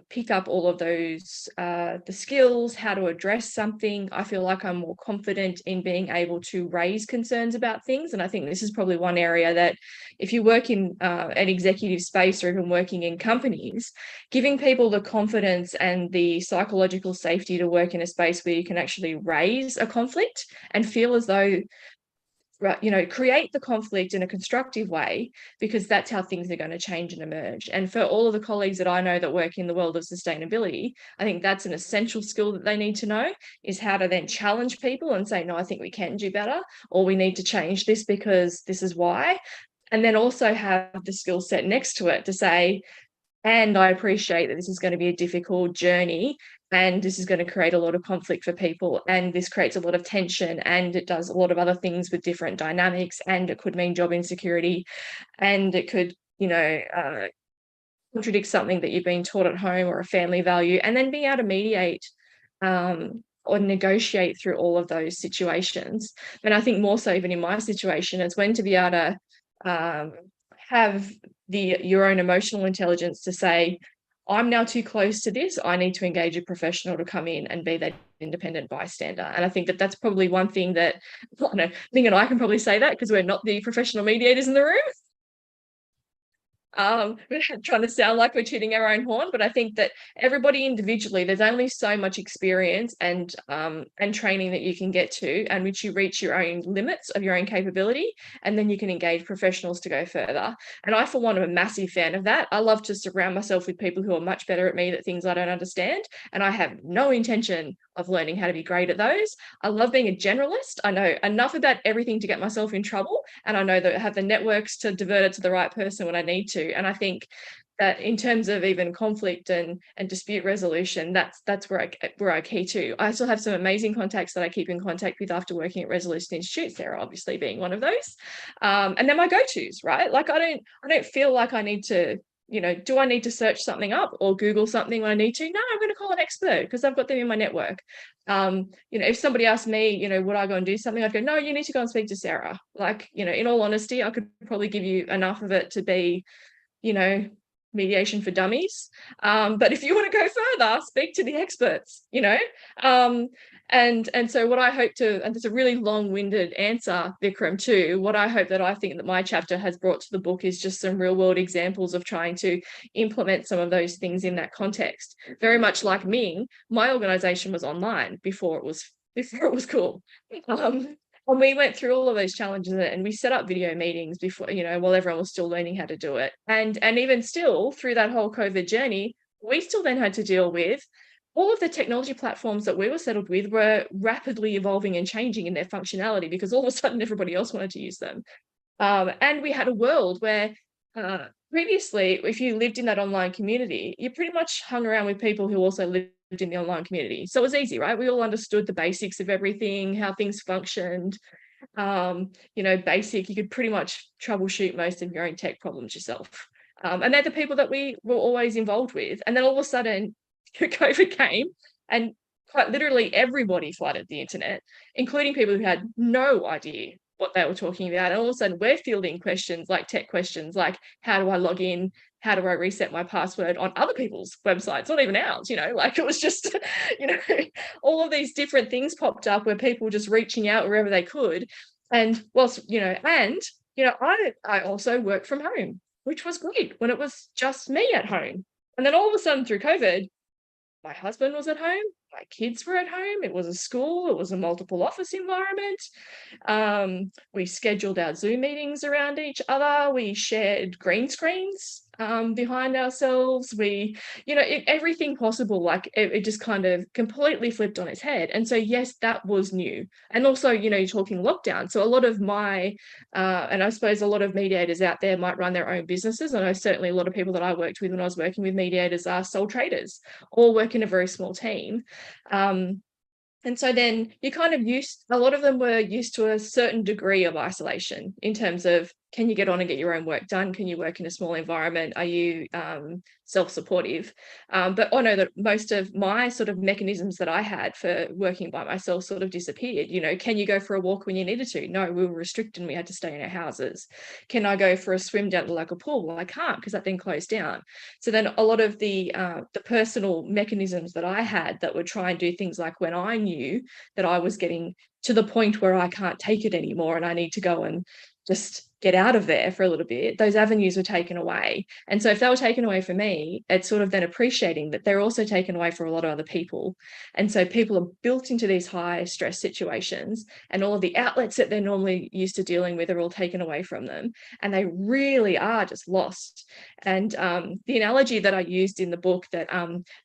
pick up all of those, the skills, how to address something. I feel like I'm more confident in being able to raise concerns about things. And I think this is probably one area that if you work in an executive space or even working in companies, giving people the confidence and the psychological safety to work in a space where you can actually raise a conflict and feel as though, create the conflict in a constructive way, because that's how things are going to change and emerge. And for all of the colleagues that I know that work in the world of sustainability, I think that's an essential skill that they need to know, is how to then challenge people and say, no, I think we can do better, or we need to change this because this is why. And then also have the skill set next to it to say, and I appreciate that this is going to be a difficult journey, and this is going to create a lot of conflict for people, and this creates a lot of tension, and it does a lot of other things with different dynamics, and it could mean job insecurity, and it could, contradict something that you've been taught at home or a family value, and then being able to mediate or negotiate through all of those situations. And I think more so even in my situation, it's when to be able to have your own emotional intelligence to say, I'm now too close to this. I need to engage a professional to come in and be that independent bystander. And I think that that's probably one thing that, I know, Ming and I can probably say that because we're not the professional mediators in the room. We're trying to sound like we're tooting our own horn, but I think that everybody individually, there's only so much experience and training that you can get to, and which you reach your own limits of your own capability, and then you can engage professionals to go further. And I, for one, am a massive fan of that. I love to surround myself with people who are much better at me at things I don't understand, and I have no intention of learning how to be great at those. I love being a generalist. I know enough about everything to get myself in trouble, and I know that I have the networks to divert it to the right person when I need to. And I think that in terms of even conflict and dispute resolution, that's where I key to. I still have some amazing contacts that I keep in contact with after working at Resolution Institute, Sarah obviously being one of those. And then my go-tos, right? Like I don't feel like I need to, do I need to search something up or Google something when I need to? No, I'm going to call an expert because I've got them in my network. If somebody asked me, would I go and do something? I'd go, no, you need to go and speak to Sarah. Like, in all honesty, I could probably give you enough of it to be, mediation for dummies. But if you want to go further, speak to the experts, and so what I hope to, and it's a really long-winded answer, Vikram, too, what I hope that I think that my chapter has brought to the book is just some real-world examples of trying to implement some of those things in that context. Very much like Ming, my organization was online before it was cool. And we went through all of those challenges and we set up video meetings before, while everyone was still learning how to do it. And even still through that whole COVID journey, we still then had to deal with all of the technology platforms that we were settled with were rapidly evolving and changing in their functionality because all of a sudden everybody else wanted to use them. And we had a world where previously, if you lived in that online community, you pretty much hung around with people who also lived in the online community. So it was easy, right? We all understood the basics of everything, how things functioned. Basic, you could pretty much troubleshoot most of your own tech problems yourself. And they're the people that we were always involved with. And then all of a sudden, COVID came and quite literally everybody flooded the internet, including people who had no idea what they were talking about. And all of a sudden we're fielding questions like tech questions, like how do I log in? How do I reset my password on other people's websites, not even ours, like it was just, all of these different things popped up where people were just reaching out wherever they could. And whilst, I also worked from home, which was great when it was just me at home. And then all of a sudden through COVID, my husband was at home, my kids were at home, it was a school, it was a multiple office environment. We scheduled our Zoom meetings around each other, we shared green screens behind ourselves, everything possible, like it just kind of completely flipped on its head. And so yes, that was new. And also, you're talking lockdown, so a lot of my and I suppose a lot of mediators out there might run their own businesses. I know certainly a lot of people that I worked with when I was working with mediators are sole traders or work in a very small team. And so then you kind of a lot of them were used to a certain degree of isolation in terms of, can you get on and get your own work done? Can you work in a small environment? Are you self-supportive? But I know that most of my sort of mechanisms that I had for working by myself sort of disappeared. Can you go for a walk when you needed to? No, we were restricted and we had to stay in our houses. Can I go for a swim down to the local pool? Well, I can't because that then closed down. So then a lot of the personal mechanisms that I had that would try and do things like when I knew that I was getting to the point where I can't take it anymore and I need to go and just get out of there for a little bit, those avenues were taken away. And so if they were taken away for me, it's sort of then appreciating that they're also taken away for a lot of other people. And so people are built into these high stress situations and all of the outlets that they're normally used to dealing with are all taken away from them. And they really are just lost. And the analogy that I used in the book that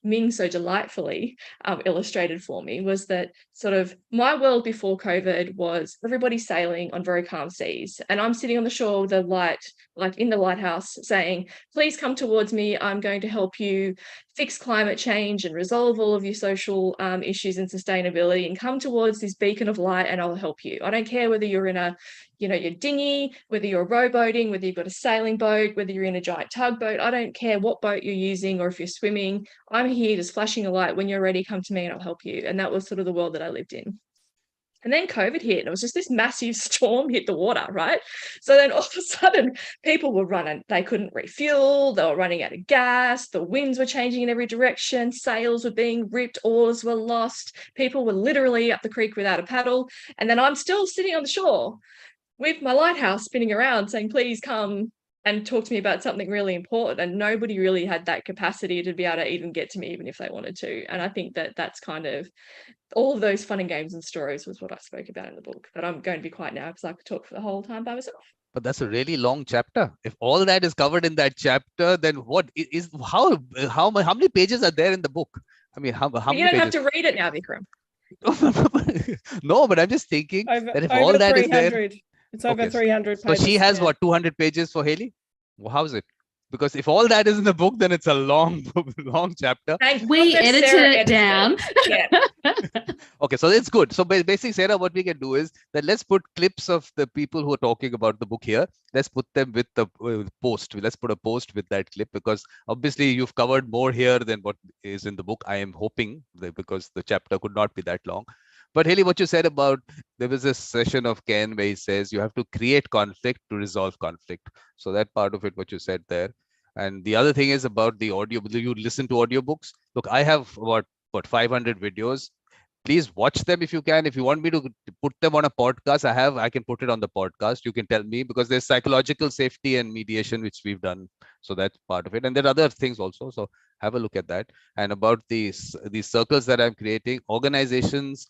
Ming so delightfully illustrated for me was that sort of my world before before COVID was everybody sailing on very calm seas. And I'm sitting on the shore with a light, like in the lighthouse, saying, please come towards me. I'm going to help you fix climate change and resolve all of your social issues and sustainability, and come towards this beacon of light and I'll help you. I don't care whether you're in a, your dinghy, whether you're rowboating, whether you've got a sailing boat, whether you're in a giant tugboat. I don't care what boat you're using or if you're swimming. I'm here just flashing a light. When you're ready, come to me and I'll help you. And that was sort of the world that I lived in. And then COVID hit, and it was just this massive storm hit the water, right? So then all of a sudden, people were running, they couldn't refuel, they were running out of gas, the winds were changing in every direction, sails were being ripped, oars were lost, people were literally up the creek without a paddle. And then I'm still sitting on the shore with my lighthouse spinning around saying, please come and talk to me about something really important. And nobody really had that capacity to be able to even get to me, even if they wanted to. And I think that that's kind of all of those fun and games and stories was what I spoke about in the book. But I'm going to be quiet now because I could talk for the whole time by myself. But that's a really long chapter. If all that is covered in that chapter, then what is how many pages are there in the book? I mean, how many You don't pages? have to read it now, Vikram. No, but I'm just thinking that if all that is there, it's over 300 so pages. she has what, 200 pages for Hayley? Well, how is it? Because if all that is in the book, then it's a long chapter. We edited it down. Yeah. Okay, so it's good. So basically, Sarah, what we can do is that let's put clips of the people who are talking about the book here. Let's put them with the post. Let's put a post with that clip, because obviously you've covered more here than what is in the book. I am hoping that, because the chapter could not be that long. But Hayley, what you said about, there was a session of Ken where he says you have to create conflict to resolve conflict. So that part of it, what you said there. And the other thing is about the audio. You listen to audiobooks. Look, I have what 500 videos. Please watch them if you can. If you want me to put them on a podcast, I can put it on the podcast. You can tell me, because there's psychological safety and mediation, which we've done. So that's part of it. And there are other things also. So have a look at that. And about these circles that I'm creating, organizations,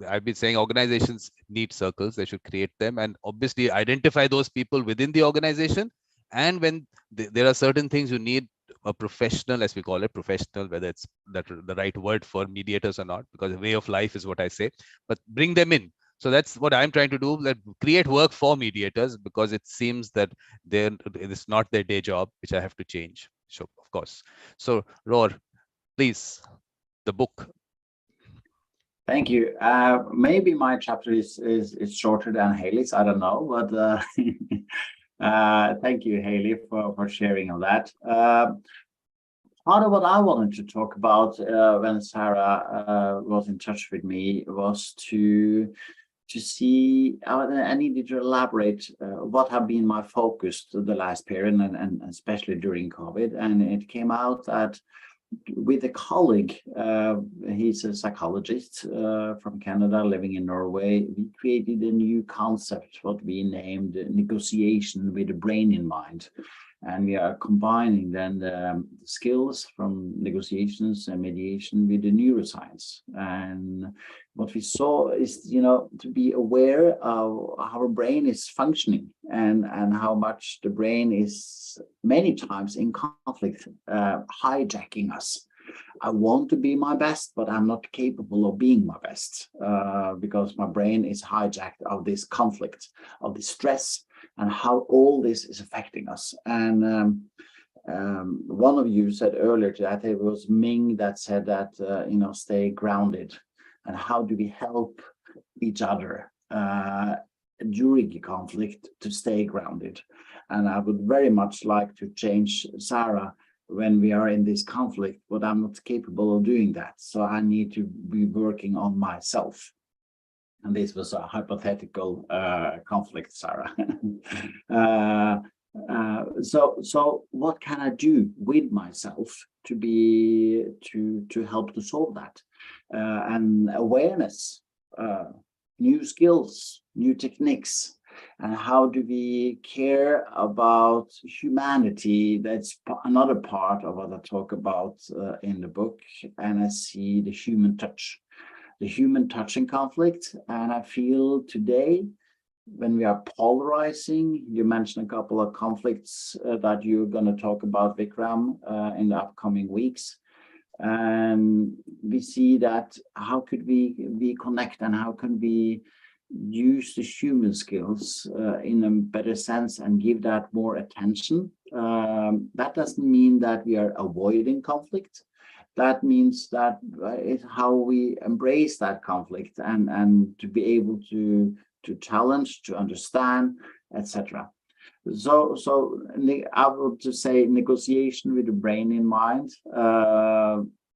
I've been saying organizations need circles. They should create them and obviously identify those people within the organization. And when there are certain things you need a professional, as we call it, professional, whether it's the right word for mediators or not, because the way of life is what I say, but bring them in. So that's what I'm trying to do, that create work for mediators, because it seems that it's not their day job, which I have to change. So, of course. So, Roar, please, the book. Thank you. Maybe my chapter is shorter than Hayley's. I don't know, but thank you, Hayley, for sharing all that. Part of what I wanted to talk about when Sarah was in touch with me was to see. I needed to elaborate what have been my focus the last period, and especially during COVID. And it came out that, with a colleague, he's a psychologist from Canada living in Norway, we created a new concept, what we named negotiation with the brain in mind. And we are combining then the skills from negotiations and mediation with the neuroscience. And what we saw is, to be aware of how our brain is functioning and how much the brain is many times in conflict, hijacking us. I want to be my best, but I'm not capable of being my best because my brain is hijacked of this conflict, of this stress, and how all this is affecting us. And one of you said earlier today, I think it was Ming that said that, stay grounded. And how do we help each other during a conflict to stay grounded? And I would very much like to change Sarah when we are in this conflict, but I'm not capable of doing that. So I need to be working on myself. And this was a hypothetical conflict, Sarah. So what can I do with myself to help to solve that? And awareness, new skills, new techniques, and how do we care about humanity? That's another part of what I talk about in the book. And I see the human touch in conflict. And I feel today, when we are polarizing, you mentioned a couple of conflicts that you're going to talk about, Vikram, in the upcoming weeks. And we see that how could we connect, and how can we use the human skills in a better sense and give that more attention. That doesn't mean that we are avoiding conflict. That means that it's how we embrace that conflict and to be able to challenge, to understand, etc. So I would just say negotiation with the brain in mind,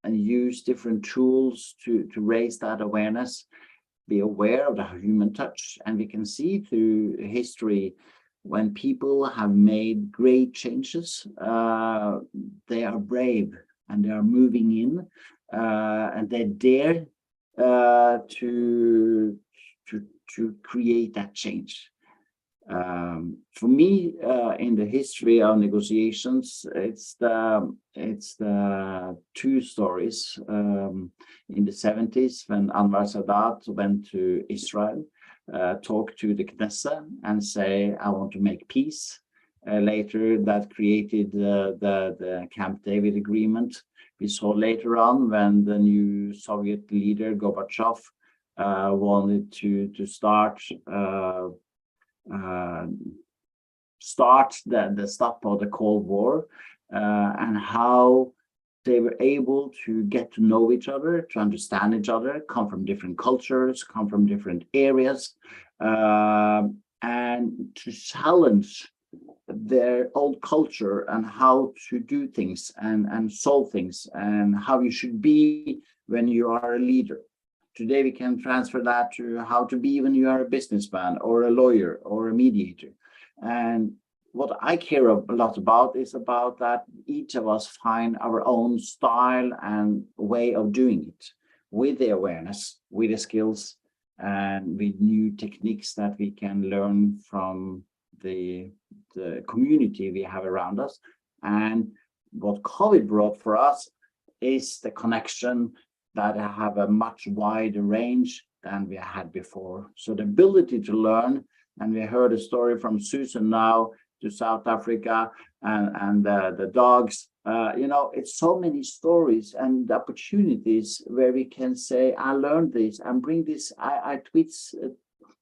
and use different tools to raise that awareness. Be aware of the human touch, and we can see through history when people have made great changes, they are brave and they are moving in, and they dare to create that change. For me, in the history of negotiations, it's the two stories. In the 70s, when Anwar Sadat went to Israel, talked to the Knesset and say, I want to make peace. Later, that created the Camp David agreement. We saw later on when the new Soviet leader Gorbachev wanted to start the stop of the Cold War, and how they were able to get to know each other, to understand each other, come from different cultures, come from different areas, and to challenge their old culture and how to do things and solve things, and how you should be when you are a leader. Today, we can transfer that to how to be when you are a businessman or a lawyer or a mediator. And what I care a lot about is about that each of us find our own style and way of doing it, with the awareness, with the skills, and with new techniques that we can learn from the community we have around us. And what COVID brought for us is the connection that have a much wider range than we had before. So the ability to learn, and we heard a story from Susan now to South Africa and the dogs. It's so many stories and opportunities where we can say, I learned this and bring this, I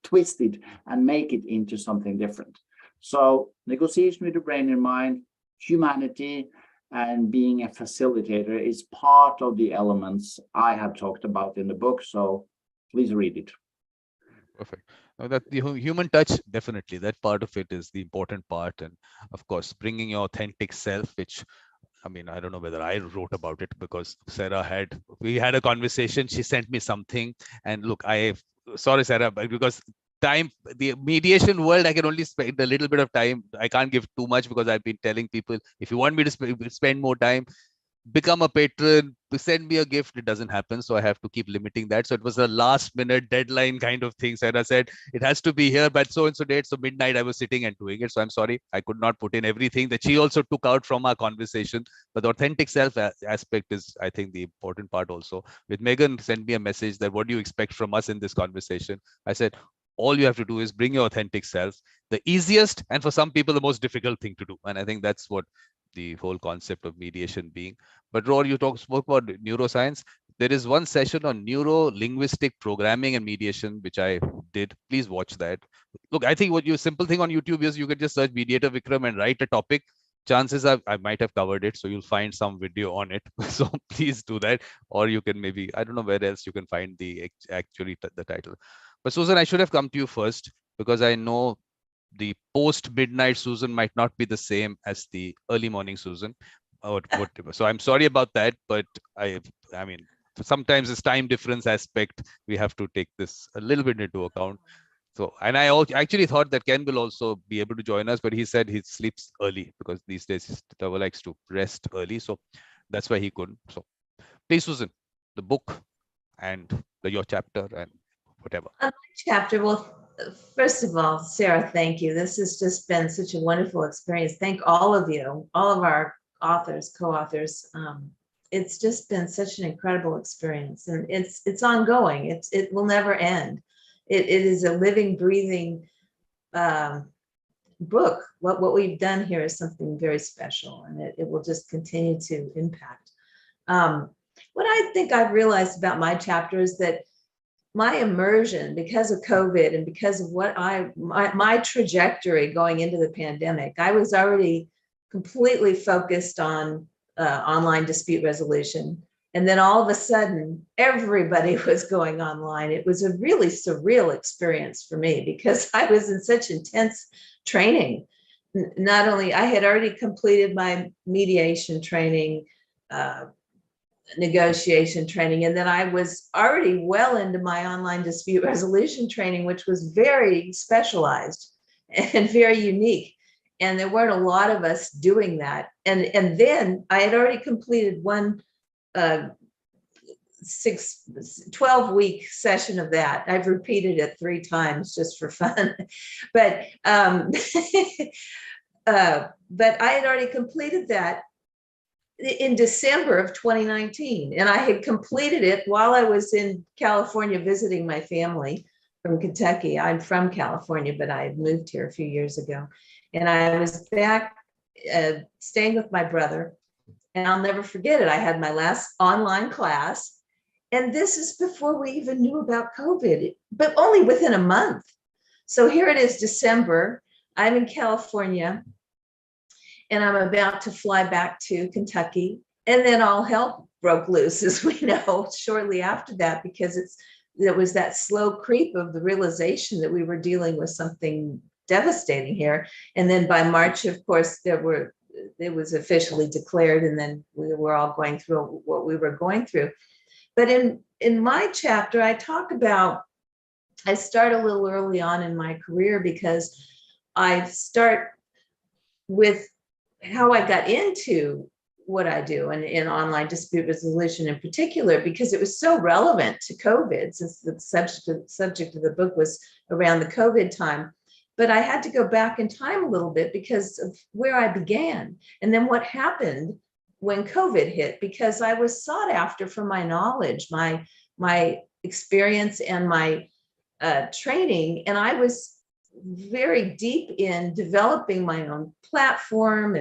twist it and make it into something different. So negotiation with the brain in mind, humanity, and being a facilitator is part of the elements I have talked about in the book. So please read it. Perfect. Now that the human touch, definitely that part of it is the important part. And of course, bringing your authentic self, which, I mean, I don't know whether I wrote about it, because we had a conversation. She sent me something, and look, sorry, Sarah, because the mediation world, I can only spend a little bit of time. I can't give too much, because I've been telling people, if you want me to spend more time, become a patron, send me a gift. It doesn't happen, so I have to keep limiting that. So it was a last minute deadline kind of thing. Sarah said it has to be here by so and so date, so midnight I was sitting and doing it. So I'm sorry, I could not put in everything that she also took out from our conversation. But the authentic self aspect is, I think, the important part also. With Megan sent me a message that, what do you expect from us in this conversation? I said, all you have to do is bring your authentic self. The easiest, and for some people the most difficult thing to do. And I think that's what the whole concept of mediation being. But Roar, you spoke about neuroscience. There is one session on neuro-linguistic programming and mediation, which I did. Please watch that. Look, I think simple thing on YouTube is you can just search Mediator Vikram and write a topic. Chances are I might have covered it, so you'll find some video on it. So please do that. Or you can maybe, I don't know where else you can find the title. But Susan, I should have come to you first, because I know the post midnight Susan might not be the same as the early morning Susan. So I'm sorry about that, but I mean, sometimes this time difference aspect, we have to take this a little bit into account. So, and I actually thought that Ken will also be able to join us, but he said he sleeps early because these days he likes to rest early. So that's why he couldn't. So please, Susan, the book and your chapter and whatever. My chapter, well, first of all, Sarah, thank you. This has just been such a wonderful experience. Thank all of you, all of our authors, co-authors. It's just been such an incredible experience, and it's ongoing. It will never end. It is a living, breathing book. What we've done here is something very special, and it will just continue to impact. what I think I've realized about my chapter is that my immersion, because of COVID and because of what my trajectory going into the pandemic, I was already completely focused on online dispute resolution. And then all of a sudden, everybody was going online. It was a really surreal experience for me because I was in such intense training. Not only I had already completed my mediation training, negotiation training, and then I was already well into my online dispute resolution training, which was very specialized and very unique. And there weren't a lot of us doing that. And then I had already completed one 12-week session of that. I've repeated it 3 times just for fun, but but I had already completed that in December of 2019, and I had completed it while I was in California visiting my family from Kentucky. I'm from California, but I had moved here a few years ago, and I was back staying with my brother. And I'll never forget it. I had my last online class, and this is before we even knew about COVID, but only within a month. So here it is, December. I'm in California, and I'm about to fly back to Kentucky. And then all hell broke loose, as we know, shortly after that, because there was that slow creep of the realization that we were dealing with something devastating here. And then by March, of course, it was officially declared, and then we were all going through what we were going through. But in my chapter, I start a little early on in my career because I start with how I got into what I do and in online dispute resolution in particular, because it was so relevant to COVID, since the subject of the book was around the COVID time. But I had to go back in time a little bit because of where I began and then what happened when COVID hit, because I was sought after for my knowledge, my experience and my training. And I was very deep in developing my own platform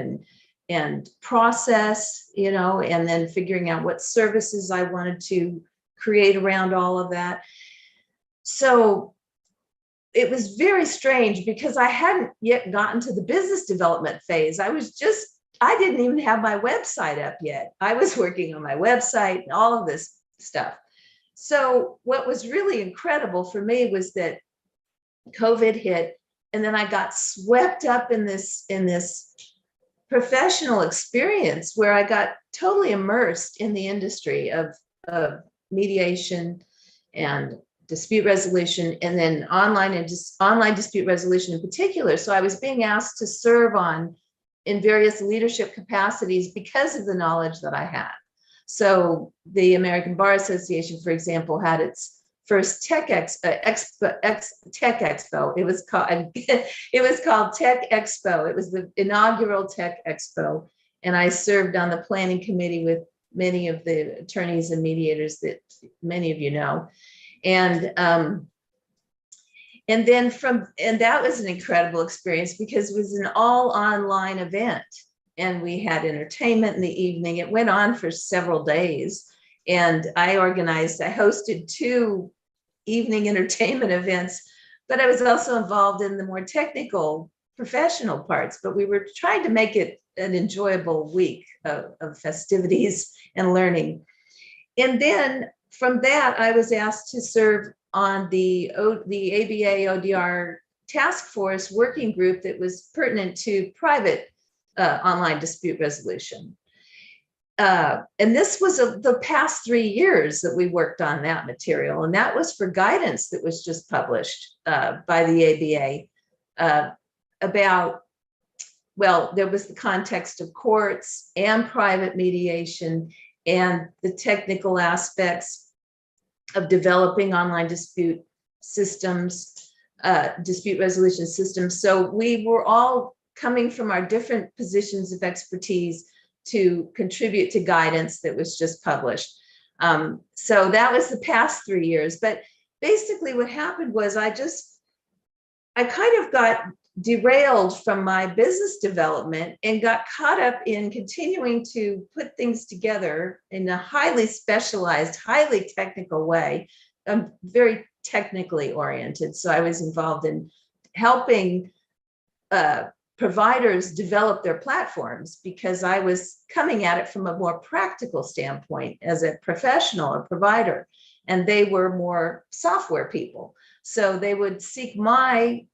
and process, and then figuring out what services I wanted to create around all of that. So it was very strange because I hadn't yet gotten to the business development phase. I didn't even have my website up yet. I was working on my website and all of this stuff. So what was really incredible for me was that COVID hit, and then I got swept up in this professional experience where I got totally immersed in the industry of mediation and dispute resolution, and then online dispute resolution in particular. So I was being asked to serve in various leadership capacities because of the knowledge that I had. So the American Bar Association, for example, had its first Tech Expo. It was called Tech Expo. It was the inaugural Tech Expo, and I served on the planning committee with many of the attorneys and mediators that many of you know. And that was an incredible experience because it was an all online event, and we had entertainment in the evening. It went on for several days, and I hosted 2 evening entertainment events, but I was also involved in the more technical professional parts, but we were trying to make it an enjoyable week of festivities and learning. And then from that, I was asked to serve on the ABA ODR task force working group that was pertinent to private online dispute resolution. And this was the past 3 years that we worked on that material. And that was for guidance that was just published by the ABA about, well, there was the context of courts and private mediation and the technical aspects of developing online dispute systems, dispute resolution systems. So we were all coming from our different positions of expertise to contribute to guidance that was just published. So that was the past 3 years. But basically what happened was I kind of got derailed from my business development and got caught up in continuing to put things together in a highly specialized, highly technical way. I'm very technically oriented. So I was involved in helping providers develop their platforms because I was coming at it from a more practical standpoint as a professional or provider, and they were more software people. So they would seek my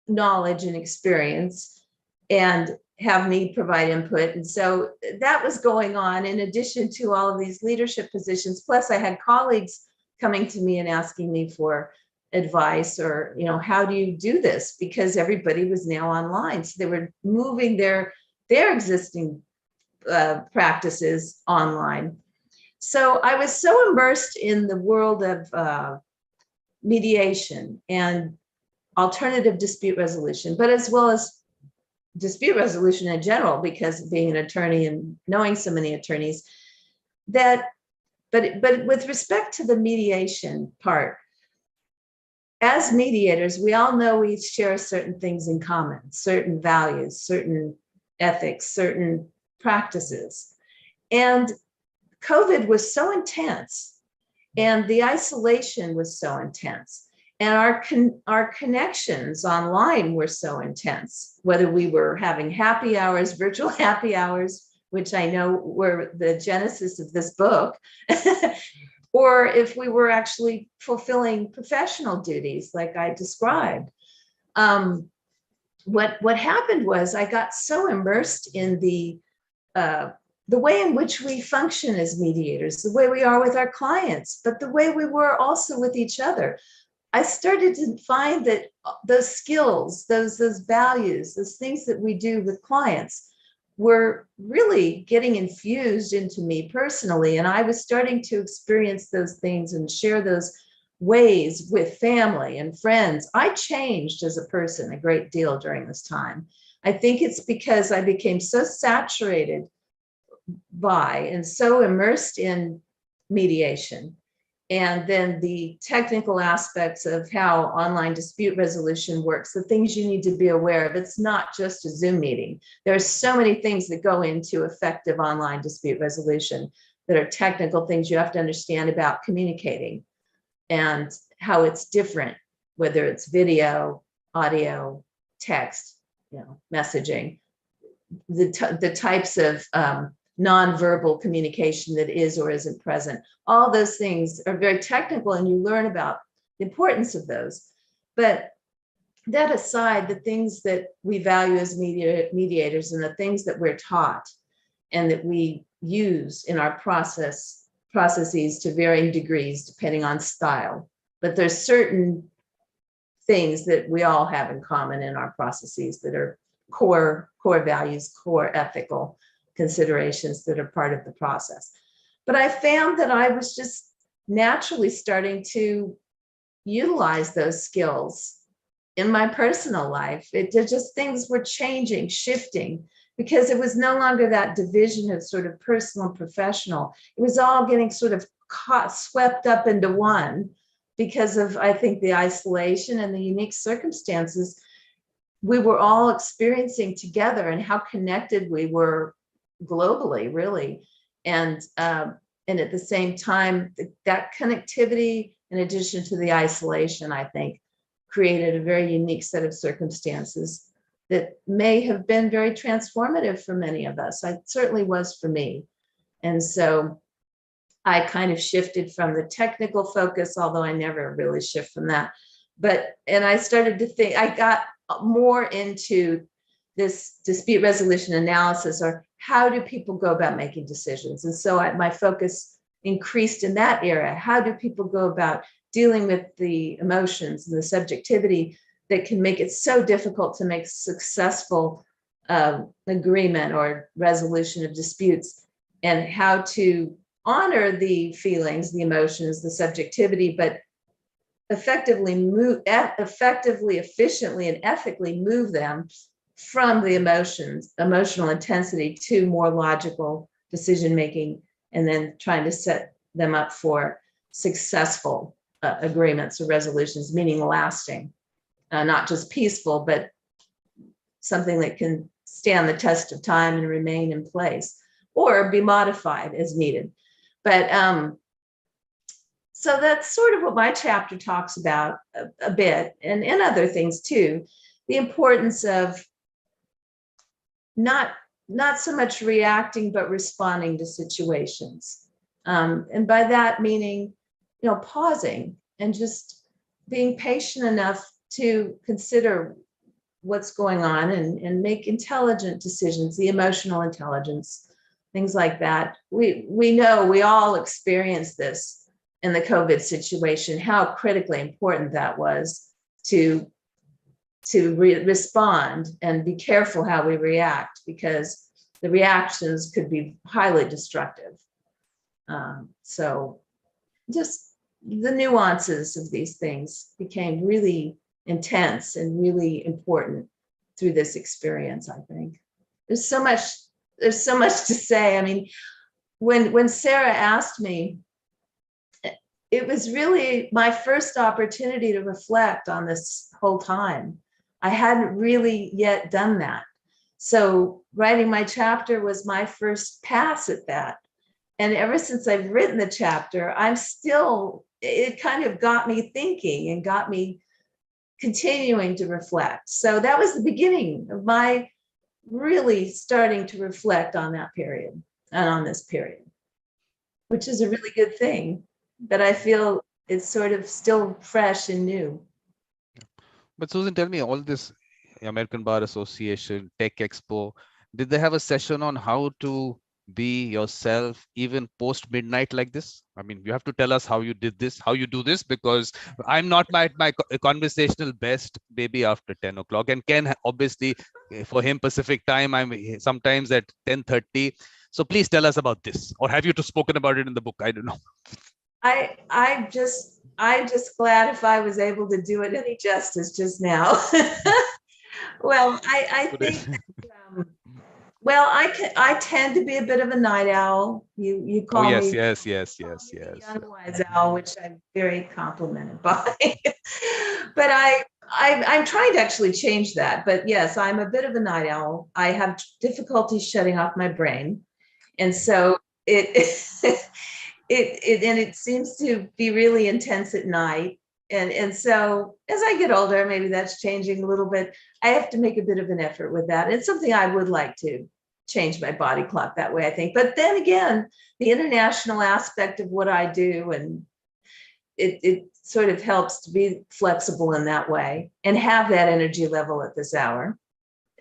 knowledge and experience and have me provide input. And so that was going on in addition to all of these leadership positions. Plus I had colleagues coming to me and asking me for advice or, how do you do this? Because everybody was now online. So they were moving their existing practices online. So I was so immersed in the world of mediation and alternative dispute resolution, but as well as dispute resolution in general, because being an attorney and knowing so many attorneys, but with respect to the mediation part, as mediators, we all know we share certain things in common, certain values, certain ethics, certain practices. And COVID was so intense and the isolation was so intense. And our connections online were so intense, whether we were having happy hours, virtual happy hours, which I know were the genesis of this book, or if we were actually fulfilling professional duties like I described. What happened was I got so immersed in the way in which we function as mediators, the way we are with our clients, but the way we were also with each other. I started to find that those skills, those values, those things that we do with clients were really getting infused into me personally. And I was starting to experience those things and share those ways with family and friends. I changed as a person a great deal during this time. I think it's because I became so saturated by and so immersed in mediation, and then the technical aspects of how online dispute resolution works, the things you need to be aware of. It's not just a Zoom meeting. There are so many things that go into effective online dispute resolution that are technical things you have to understand about communicating and how it's different, whether it's video, audio, text, messaging, the types of nonverbal communication that is or isn't present. All those things are very technical and you learn about the importance of those. But that aside, the things that we value as mediators and the things that we're taught and that we use in our processes to varying degrees depending on style. But there's certain things that we all have in common in our processes that are core values, core ethical considerations that are part of the process. But I found that I was just naturally starting to utilize those skills in my personal life. Things were changing, shifting, because it was no longer that division of sort of personal and professional. It was all getting sort of swept up into one because of, I think, the isolation and the unique circumstances we were all experiencing together and how connected we were globally, really. And at the same time, that connectivity, in addition to the isolation, I think, created a very unique set of circumstances that may have been very transformative for many of us. It certainly was for me. And so I kind of shifted from the technical focus, although I never really shift from that. And I started to think, I got more into this dispute resolution analysis, or how do people go about making decisions? And so my focus increased in that area. How do people go about dealing with the emotions and the subjectivity that can make it so difficult to make successful agreement or resolution of disputes, and how to honor the feelings, the emotions, the subjectivity, but effectively, efficiently, and ethically move them from the emotional intensity to more logical decision-making, and then trying to set them up for successful agreements or resolutions, meaning lasting, not just peaceful, but something that can stand the test of time and remain in place, or be modified as needed. But so that's sort of what my chapter talks about a bit, and other things too. The importance of not so much reacting, but responding to situations. And by that meaning, pausing and just being patient enough to consider what's going on and make intelligent decisions, the emotional intelligence, things like that. We know, we all experienced this in the COVID situation, how critically important that was to respond and be careful how we react, because the reactions could be highly destructive. So just the nuances of these things became really intense and really important through this experience, I think. There's so much to say. I mean, when Sarah asked me, it was really my first opportunity to reflect on this whole time. I hadn't really yet done that. So writing my chapter was my first pass at that. And ever since I've written the chapter, it kind of got me thinking and got me continuing to reflect. So that was the beginning of my really starting to reflect on that period and on this period, which is a really good thing. But I feel it's sort of still fresh and new. But Susan, tell me, all this American Bar Association, Tech Expo, did they have a session on how to be yourself even post midnight like this? I mean, you have to tell us how you did this, how you do this, because I'm not my conversational best maybe after 10 o'clock. And Ken, obviously, for him, Pacific time, I'm sometimes at 10:30. So please tell us about this. Or have you spoken about it in the book? I don't know. I'm just glad if I was able to do it any justice just now. Well, I think, well, I tend to be a bit of a night owl. You call me. Yes. Young wise owl, which I'm very complimented by. But I'm trying to actually change that. But yes, I'm a bit of a night owl. I have difficulty shutting off my brain, and so it seems to be really intense at night. And so as I get older, maybe that's changing a little bit. I have to make a bit of an effort with that. It's something I would like to change my body clock that way, I think. But then again, the international aspect of what I do, and it sort of helps to be flexible in that way and have that energy level at this hour,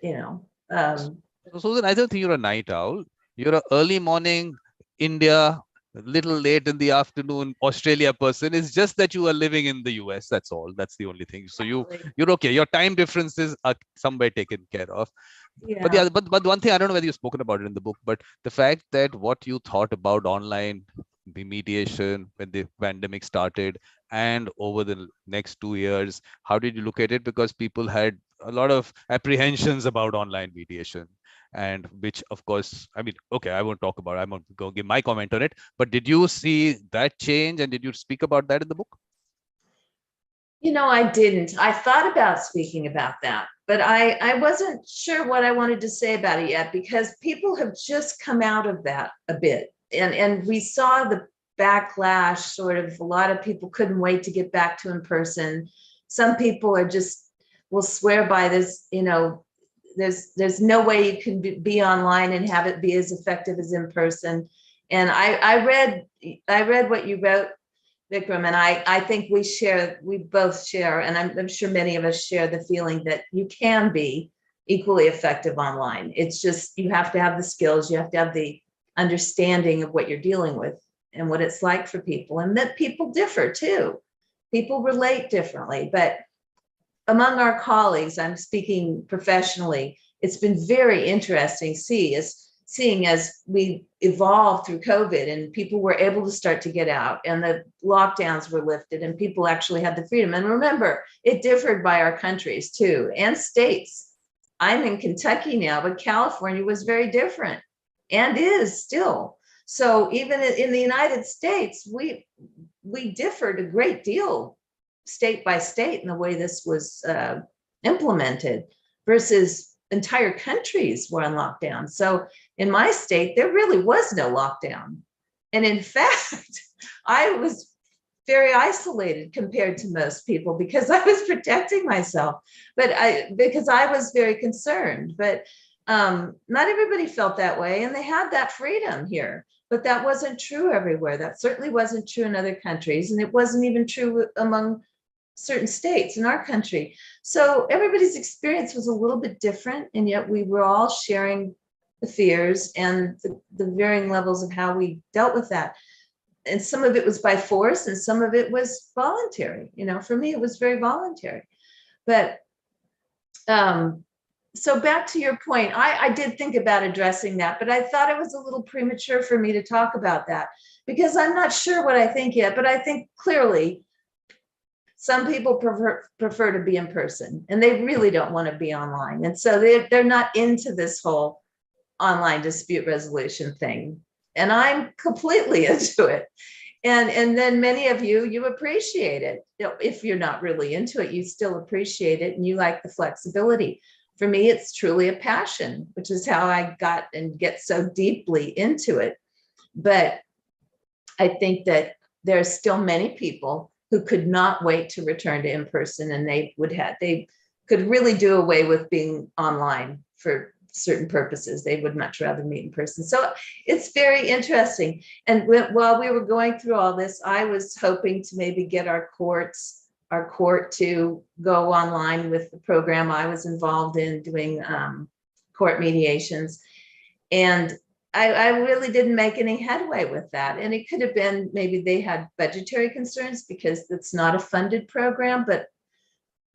So Susan, I don't think you're a night owl. You're an early morning India, a little late in the afternoon Australia person. It's just that you are living in the US. That's all. That's the only thing. So you're okay. Your time differences are somewhere taken care of. Yeah. But one thing, I don't know whether you've spoken about it in the book, but the fact that what you thought about online, the mediation when the pandemic started, and over the next 2 years, how did you look at it? Because people had a lot of apprehensions about online mediation, and which, of course, I mean, okay, I won't talk about it. I won't go give my comment on it. But did you see that change, and did you speak about that in the book? I didn't. I thought about speaking about that, but I wasn't sure what I wanted to say about it yet, because people have just come out of that a bit. And we saw the backlash, sort of, a lot of people couldn't wait to get back to in person. Some people will swear by this, there's no way you can be online and have it be as effective as in person. And I read what you wrote, Vikram, and I think we both share, and I'm sure many of us share the feeling that you can be equally effective online. It's just, you have to have the skills, you have to have the understanding of what you're dealing with and what it's like for people, and that people differ too. People relate differently, but among our colleagues, I'm speaking professionally, it's been very interesting seeing as we evolved through COVID and people were able to start to get out and the lockdowns were lifted and people actually had the freedom. And remember, it differed by our countries too, and states. I'm in Kentucky now, but California was very different and is still. So even in the United States, we differed a great deal state by state in the way this was implemented versus entire countries were on lockdown. So in my state, there really was no lockdown. And in fact, I was very isolated compared to most people because I was protecting myself, because I was very concerned. But not everybody felt that way, and they had that freedom here. But that wasn't true everywhere. That certainly wasn't true in other countries, and it wasn't even true among certain states in our country. So everybody's experience was a little bit different, and yet we were all sharing the fears and the varying levels of how we dealt with that. And some of it was by force, and some of it was voluntary. For me, it was very voluntary. But so back to your point, I did think about addressing that, but I thought it was a little premature for me to talk about that because I'm not sure what I think yet. But I think clearly some people prefer to be in person, and they really don't want to be online. And so they're not into this whole online dispute resolution thing. And I'm completely into it. And then many of you appreciate it. If you're not really into it, you still appreciate it and you like the flexibility. For me, it's truly a passion, which is how I got and get so deeply into it. But I think that there are still many people who could not wait to return to in-person, and they could really do away with being online for certain purposes. They would much rather meet in person. So it's very interesting. And while we were going through all this, I was hoping to maybe get our court to go online with the program I was involved in doing court mediations. And I really didn't make any headway with that. And it could have been maybe they had budgetary concerns because it's not a funded program, but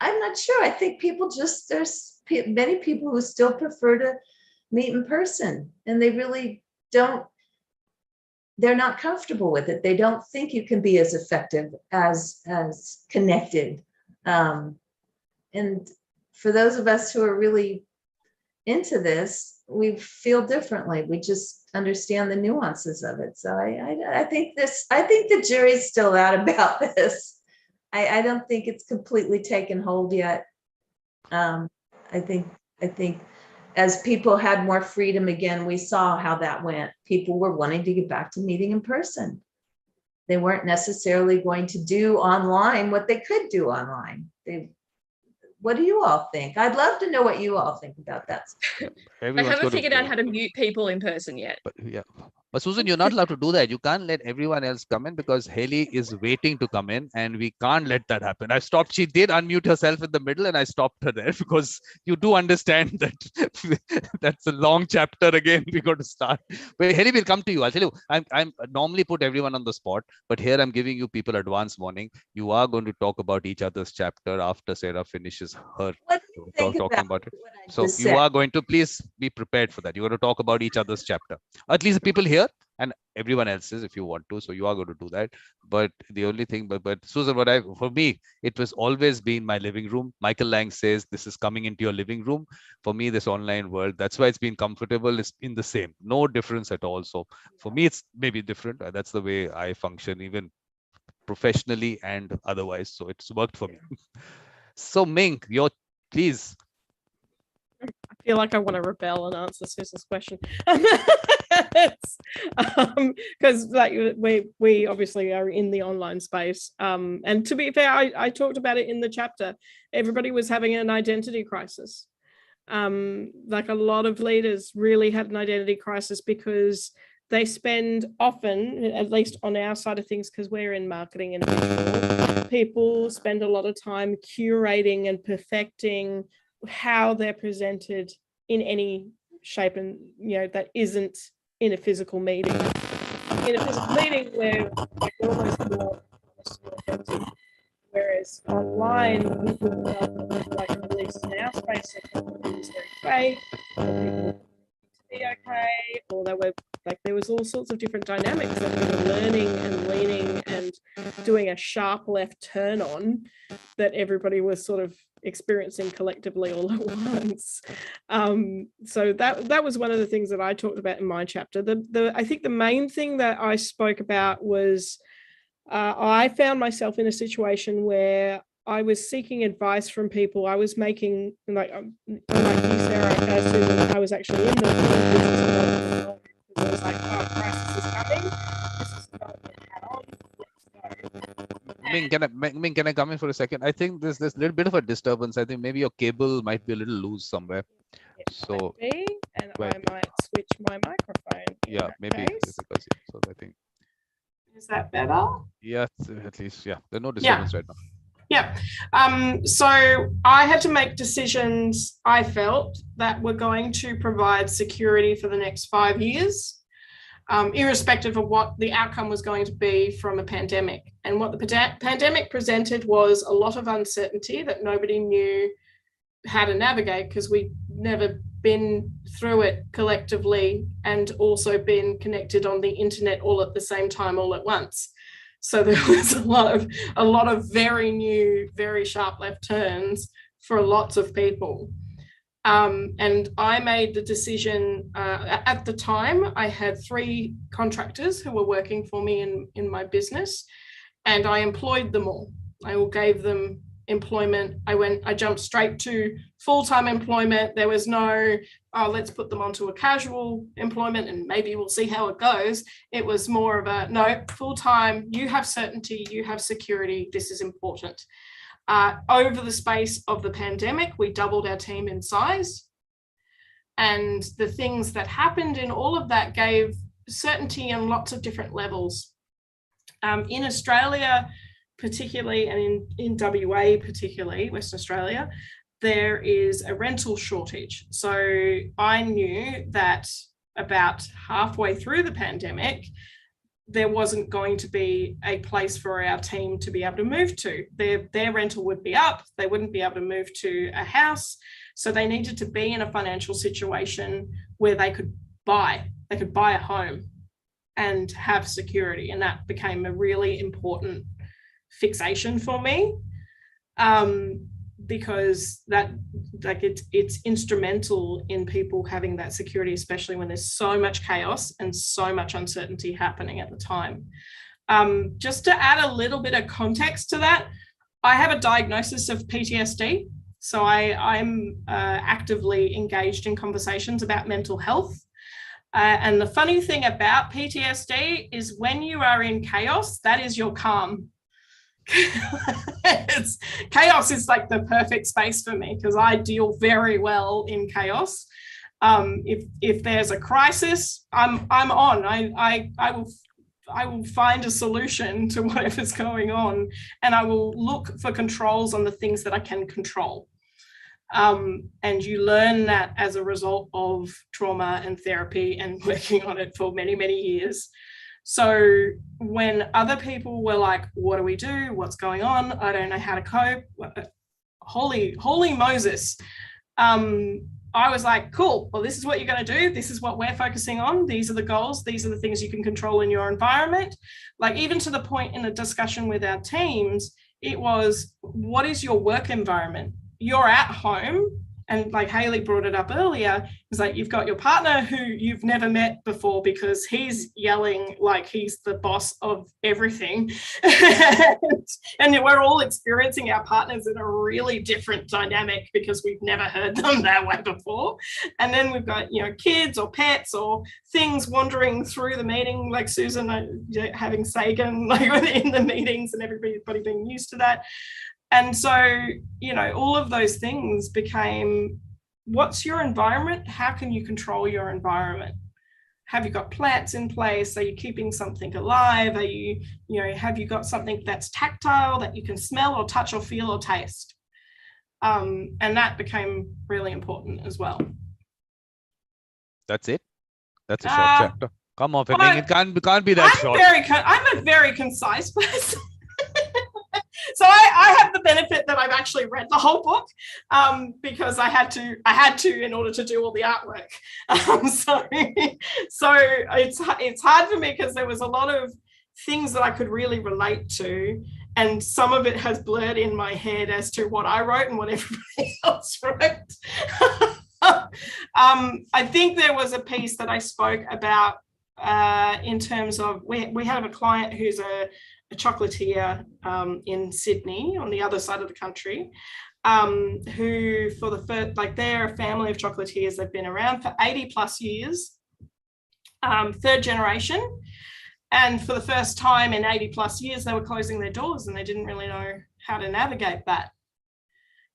I'm not sure. I think there's many people who still prefer to meet in person, and they really don't, they're not comfortable with it. They don't think you can be as effective, as connected. And for those of us who are really into this, we feel differently. We just understand the nuances of it. So I think the jury's still out about this. I don't think it's completely taken hold yet. I think as people had more freedom again, we saw how that went. People were wanting to get back to meeting in person. They weren't necessarily going to do online what they could do online. What do you all think? I'd love to know what you all think about that. I haven't figured out how to mute people in person yet. But Susan, you're not allowed to do that. You can't let everyone else come in because Hayley is waiting to come in, and we can't let that happen. I stopped. She did unmute herself in the middle, and I stopped her there because you do understand that that's a long chapter again. We got to start. But Hayley, we'll come to you. I'll tell you, I'm normally put everyone on the spot, but here I'm giving you people advance warning. You are going to talk about each other's chapter after Sarah finishes her talking about it. So you are going to, please be prepared for that. You're going to talk about each other's chapter. At least the people here and everyone else's if you want to. So you are going to do that. But the only thing, but Susan, for me, it was always been my living room. Michael Lang says this is coming into your living room. For me, this online world, that's why it's been comfortable. It's been the same, no difference at all. So for me, it's maybe different. That's the way I function, even professionally and otherwise. So it's worked for me. So Ming, please. I feel like I want to rebel and answer Susan's question. Because we obviously are in the online space. And to be fair, I talked about it in the chapter. Everybody was having an identity crisis. Like a lot of leaders really had an identity crisis because they spend often, at least on our side of things, because we're in marketing and visual, people spend a lot of time curating and perfecting how they're presented in any shape, and that isn't in a physical meeting. In a physical meeting where we're almost more empty, whereas online we could like at least in our space, it's very great. Be okay, or there was all sorts of different dynamics that we were learning and leaning and doing a sharp left turn on that everybody was sort of experiencing collectively all at once. So that was one of the things that I talked about in my chapter. I think the main thing that I spoke about was I found myself in a situation where I was seeking advice from people. I was making, like you, Sarah, Susan, I was actually in the business. I was like, oh, crisis is coming. This is going to head on. Ming, can I come in for a second? I think there's this little bit of a disturbance. I think maybe your cable might be a little loose somewhere. So and I might switch my microphone. Yeah, maybe it's because so I think. Is that better? Yeah, at least, yeah. There's no disturbance right now. Yeah. So I had to make decisions I felt that were going to provide security for the next 5 years, irrespective of what the outcome was going to be from a pandemic. And what the pandemic presented was a lot of uncertainty that nobody knew how to navigate, because we'd never been through it collectively and also been connected on the internet all at the same time, all at once. So there was a lot of very new, very sharp left turns for lots of people. And I made the decision, at the time, I had 3 contractors who were working for me in my business, and I employed them all. I all gave them employment. I jumped straight to full-time employment. There was no, oh, let's put them onto a casual employment and maybe we'll see how it goes. It was more of a, no, full-time, you have certainty, you have security, this is important. Over the space of the pandemic, we doubled our team in size. And the things that happened in all of that gave certainty on lots of different levels. In Australia, particularly, and in WA particularly, Western Australia, there is a rental shortage. So I knew that about halfway through the pandemic, there wasn't going to be a place for our team to be able to move to. Their rental would be up, they wouldn't be able to move to a house. So they needed to be in a financial situation where they could buy a home and have security. And that became a really important fixation for me, because that, like, it's instrumental in people having that security, especially when there's so much chaos and so much uncertainty happening at the time. Just to add a little bit of context to that, I have a diagnosis of PTSD. So I'm actively engaged in conversations about mental health. And the funny thing about PTSD is when you are in chaos, that is your calm. Chaos is like the perfect space for me because I deal very well in chaos. If there's a crisis, I'm on. I will find a solution to whatever's going on, and I will look for controls on the things that I can control. And you learn that as a result of trauma and therapy and working on it for many, many years. So when other people were like, what do we do? What's going on? I don't know how to cope. Holy Moses. I was like, cool, well, this is what you're going to do. This is what we're focusing on. These are the goals. These are the things you can control in your environment. Like, even to the point in the discussion with our teams, it was, what is your work environment? You're at home. And like Hayley brought it up earlier, it's like you've got your partner who you've never met before because he's yelling like he's the boss of everything. And we're all experiencing our partners in a really different dynamic because we've never heard them that way before. And then we've got, kids or pets or things wandering through the meeting, like Susan having Sagan like in the meetings and everybody being used to that. And so, all of those things became, what's your environment? How can you control your environment? Have you got plants in place? Are you keeping something alive? Are you, have you got something that's tactile that you can smell or touch or feel or taste? And that became really important as well. That's it? That's a short chapter. Come on, it can't be that short. I'm a very concise person. So I have the benefit that I've actually read the whole book because I had to in order to do all the artwork. So it's hard for me because there was a lot of things that I could really relate to, and some of it has blurred in my head as to what I wrote and what everybody else wrote. I think there was a piece that I spoke about in terms of we have a client who's chocolatier in Sydney on the other side of the country, who for the first, like they're a family of chocolatiers. They've been around for 80 plus years, third generation. And for the first time in 80 plus years, they were closing their doors and they didn't really know how to navigate that.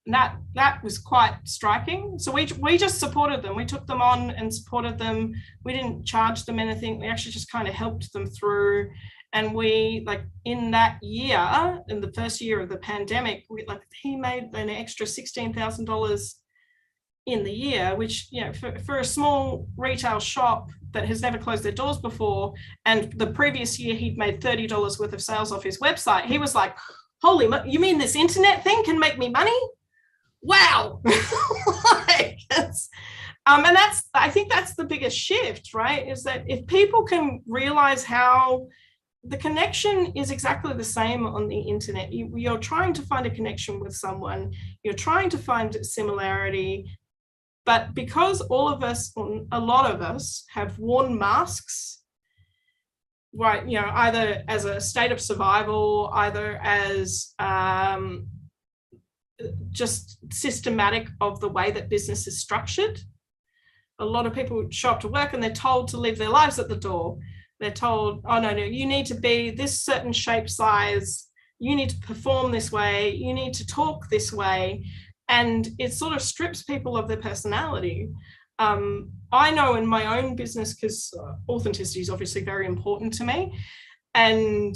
And that was quite striking. So we just supported them. We took them on and supported them. We didn't charge them anything. We actually just kind of helped them through. And we, like, in that year, in the first year of the pandemic, he made an extra $16,000 in the year, which, you know, for a small retail shop that has never closed their doors before, and the previous year he'd made $30 worth of sales off his website, he was like, holy, you mean this internet thing can make me money? Wow. Like, and I think that's the biggest shift, right? Is that if people can realize how the connection is exactly the same on the internet, you're trying to find a connection with someone, you're trying to find similarity, but because all of us, a lot of us, have worn masks, right? You know, either as a state of survival, either as just systematic of the way that business is structured. A lot of people show up to work and they're told to live their lives at the door. They're told, oh, no, you need to be this certain shape, size, you need to perform this way, you need to talk this way. And it sort of strips people of their personality. I know in my own business, because authenticity is obviously very important to me. And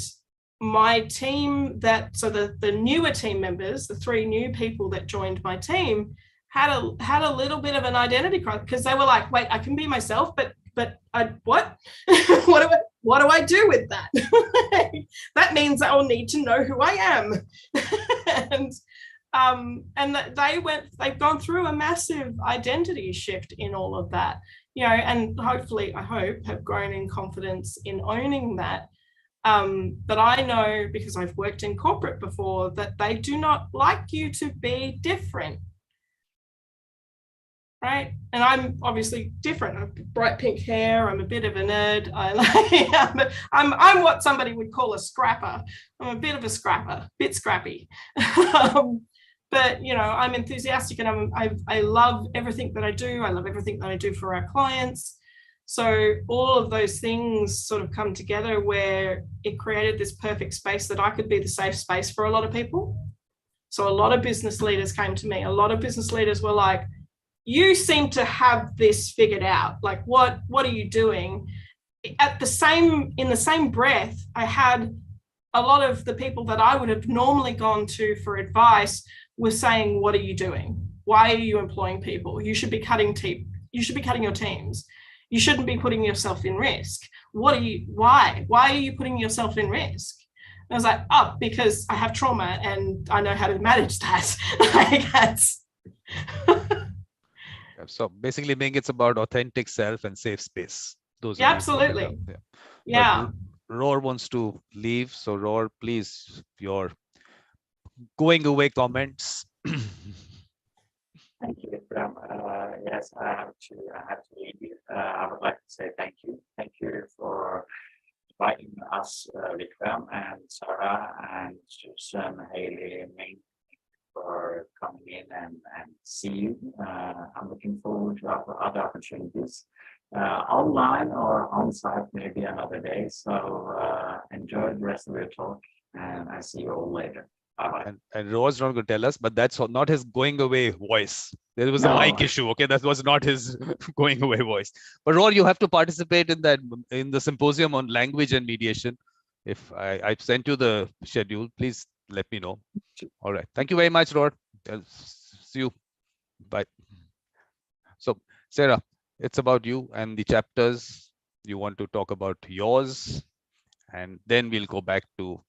my team the newer team members, the 3 new people that joined my team, had a little bit of an identity crisis, because they were like, wait, I can be myself, but what? what do I do with that? That means I'll need to know who I am. And they've gone through a massive identity shift in all of that, you know, and hopefully, I hope, have grown in confidence in owning that. But I know, because I've worked in corporate before, that they do not like you to be different. Right? And I'm obviously different. I have bright pink hair. I'm a bit of a nerd. I'm what somebody would call a scrapper. I'm a bit of a scrapper, bit scrappy. But, you know, I'm enthusiastic and I love everything that I do. I love everything that I do for our clients. So all of those things sort of come together where it created this perfect space that I could be the safe space for a lot of people. So a lot of business leaders came to me. A lot of business leaders were like, you seem to have this figured out. Like, what are you doing? In the same breath, I had a lot of the people that I would have normally gone to for advice were saying, what are you doing? Why are you employing people? You should be cutting your teams. You shouldn't be putting yourself in risk. Why are you putting yourself in risk? And I was like, oh, because I have trauma and I know how to manage that. Like, that's so basically, Ming, it's about authentic self and safe space. Those yeah, absolutely. Yeah. Roar wants to leave, so Roar, please, your going away comments. Thank you, Vikram. Yes, I have to leave you. I would like to say thank you. Thank you for inviting us, Vikram and Sarah and Susan, Hayley, Ming, for coming in and see you. I'm looking forward to other opportunities, online or on site, maybe another day. So enjoy the rest of your talk, and I see you all later. And Roar's not going to tell us, but that's not his going away voice. There was a mic issue. Okay, that was not his going away voice. But Roar, you have to participate in the symposium on language and mediation. If I've sent you the schedule, please let me know. All right. Thank you very much, Roar. I'll see you. Bye. So, Sarah, it's about you and the chapters. You want to talk about yours, and then we'll go back to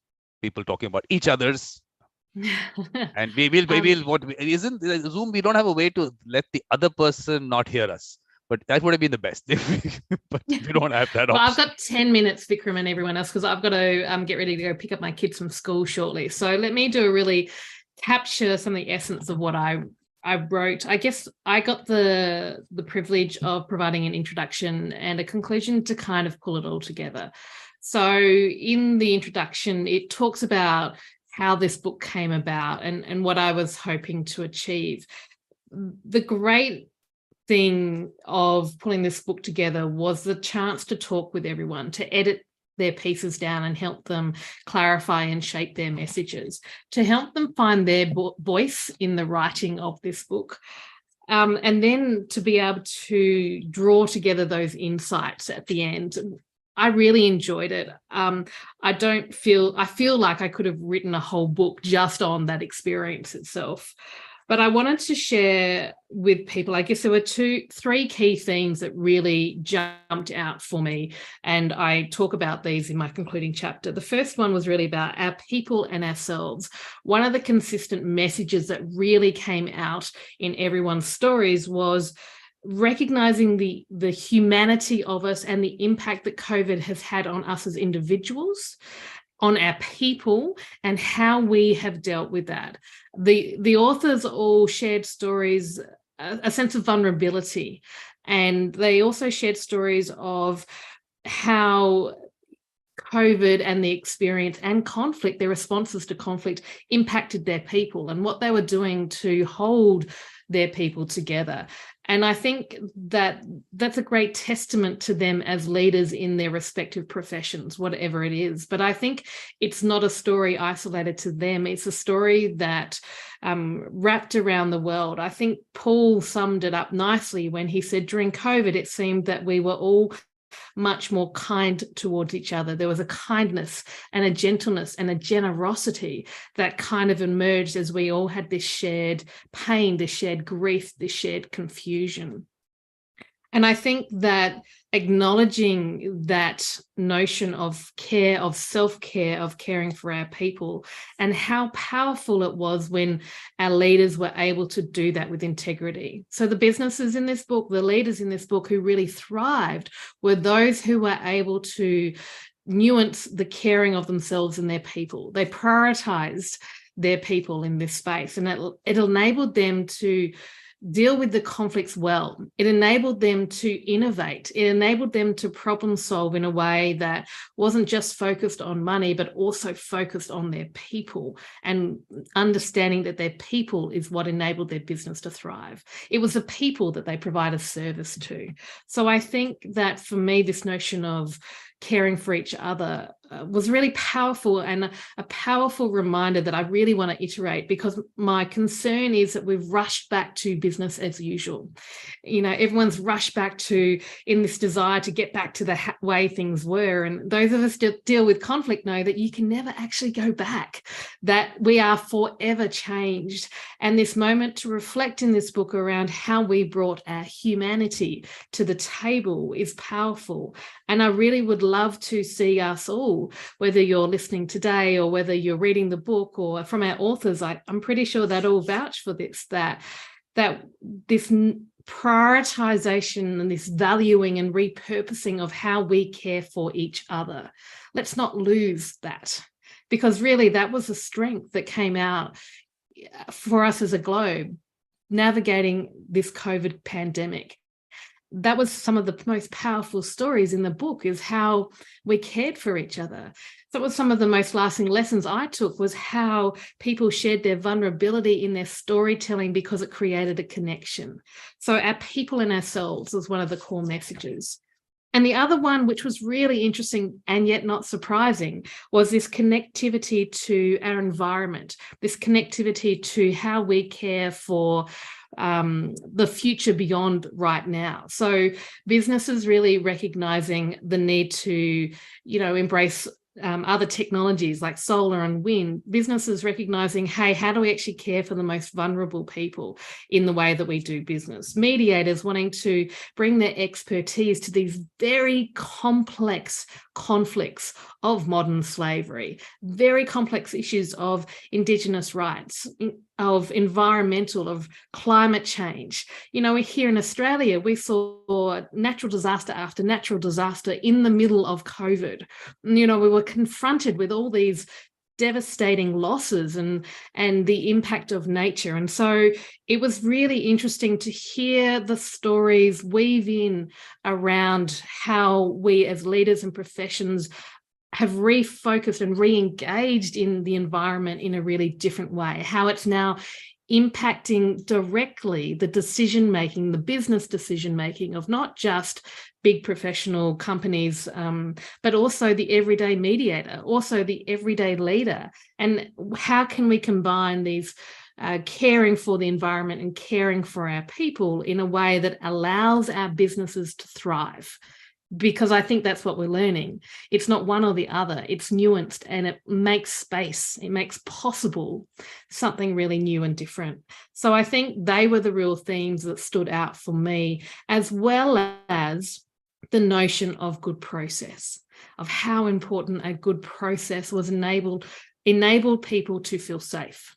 people talking about each other's. And we will isn't Zoom, we don't have a way to let the other person not hear us, but that would have been the best. But we don't have that option. Well, I've got 10 minutes, Vikram and everyone else, because I've got to get ready to go pick up my kids from school shortly. So let me capture some of the essence of what I wrote. I guess I got the privilege of providing an introduction and a conclusion to kind of pull it all together. So in the introduction, it talks about how this book came about and what I was hoping to achieve. The great thing of putting this book together was the chance to talk with everyone, to edit their pieces down and help them clarify and shape their messages, to help them find their voice in the writing of this book. And then to be able to draw together those insights at the end. I really enjoyed it. I feel like I could have written a whole book just on that experience itself. But I wanted to share with people, I guess there were three key themes that really jumped out for me. And I talk about these in my concluding chapter. The first one was really about our people and ourselves. One of the consistent messages that really came out in everyone's stories was recognizing the humanity of us and the impact that COVID has had on us as individuals, on our people, and how we have dealt with that. The authors all shared stories, a sense of vulnerability, and they also shared stories of how COVID and the experience and conflict, their responses to conflict, impacted their people and what they were doing to hold their people together. And I think that that's a great testament to them as leaders in their respective professions, whatever it is. But I think it's not a story isolated to them. It's a story that wrapped around the world. I think Paul summed it up nicely when he said during COVID, it seemed that we were all much more kind towards each other. There was a kindness and a gentleness and a generosity that kind of emerged as we all had this shared pain, this shared grief, this shared confusion. And I think that acknowledging that notion of care, of self-care, of caring for our people, and how powerful it was when our leaders were able to do that with integrity. So the businesses in this book, the leaders in this book who really thrived were those who were able to nuance the caring of themselves and their people. They prioritized their people in this space, and it enabled them to deal with the conflicts well. It enabled them to innovate. It enabled them to problem solve in a way that wasn't just focused on money, but also focused on their people and understanding that their people is what enabled their business to thrive. It was the people that they provided service to. So I think that for me, this notion of caring for each other was really powerful, and a powerful reminder that I really want to iterate, because my concern is that we've rushed back to business as usual. You know, everyone's rushed back to in this desire to get back to the way things were. And those of us that deal with conflict know that you can never actually go back, that we are forever changed. And this moment to reflect in this book around how we brought our humanity to the table is powerful. And I really would love to see us all, whether you're listening today or whether you're reading the book or from our authors, I'm pretty sure they'd all vouch for this, that this prioritization and this valuing and repurposing of how we care for each other. Let's not lose that, because really that was a strength that came out for us as a globe, navigating this COVID pandemic. That was some of the most powerful stories in the book, is how we cared for each other. So it was some of the most lasting lessons I took, was how people shared their vulnerability in their storytelling because it created a connection. So our people and ourselves was one of the core messages. And the other one, which was really interesting and yet not surprising, was this connectivity to our environment, this connectivity to how we care for the future beyond right now. So businesses really recognizing the need to, embrace other technologies like solar and wind, businesses recognizing, hey, how do we actually care for the most vulnerable people in the way that we do business? Mediators wanting to bring their expertise to these very complex conflicts of modern slavery, very complex issues of Indigenous rights, of environmental, of climate change. Here in Australia, we saw natural disaster after natural disaster in the middle of COVID. We were confronted with all these devastating losses and the impact of nature. And so it was really interesting to hear the stories weave in around how we as leaders and professions have refocused and re-engaged in the environment in a really different way, how it's now impacting directly the decision-making, the business decision-making of not just big professional companies, but also the everyday mediator, also the everyday leader. And how can we combine these caring for the environment and caring for our people in a way that allows our businesses to thrive? Because I think that's what we're learning. It's not one or the other, it's nuanced, and it makes space, it makes possible something really new and different. So I think they were the real themes that stood out for me, as well as the notion of good process, of how important a good process was enabled people to feel safe.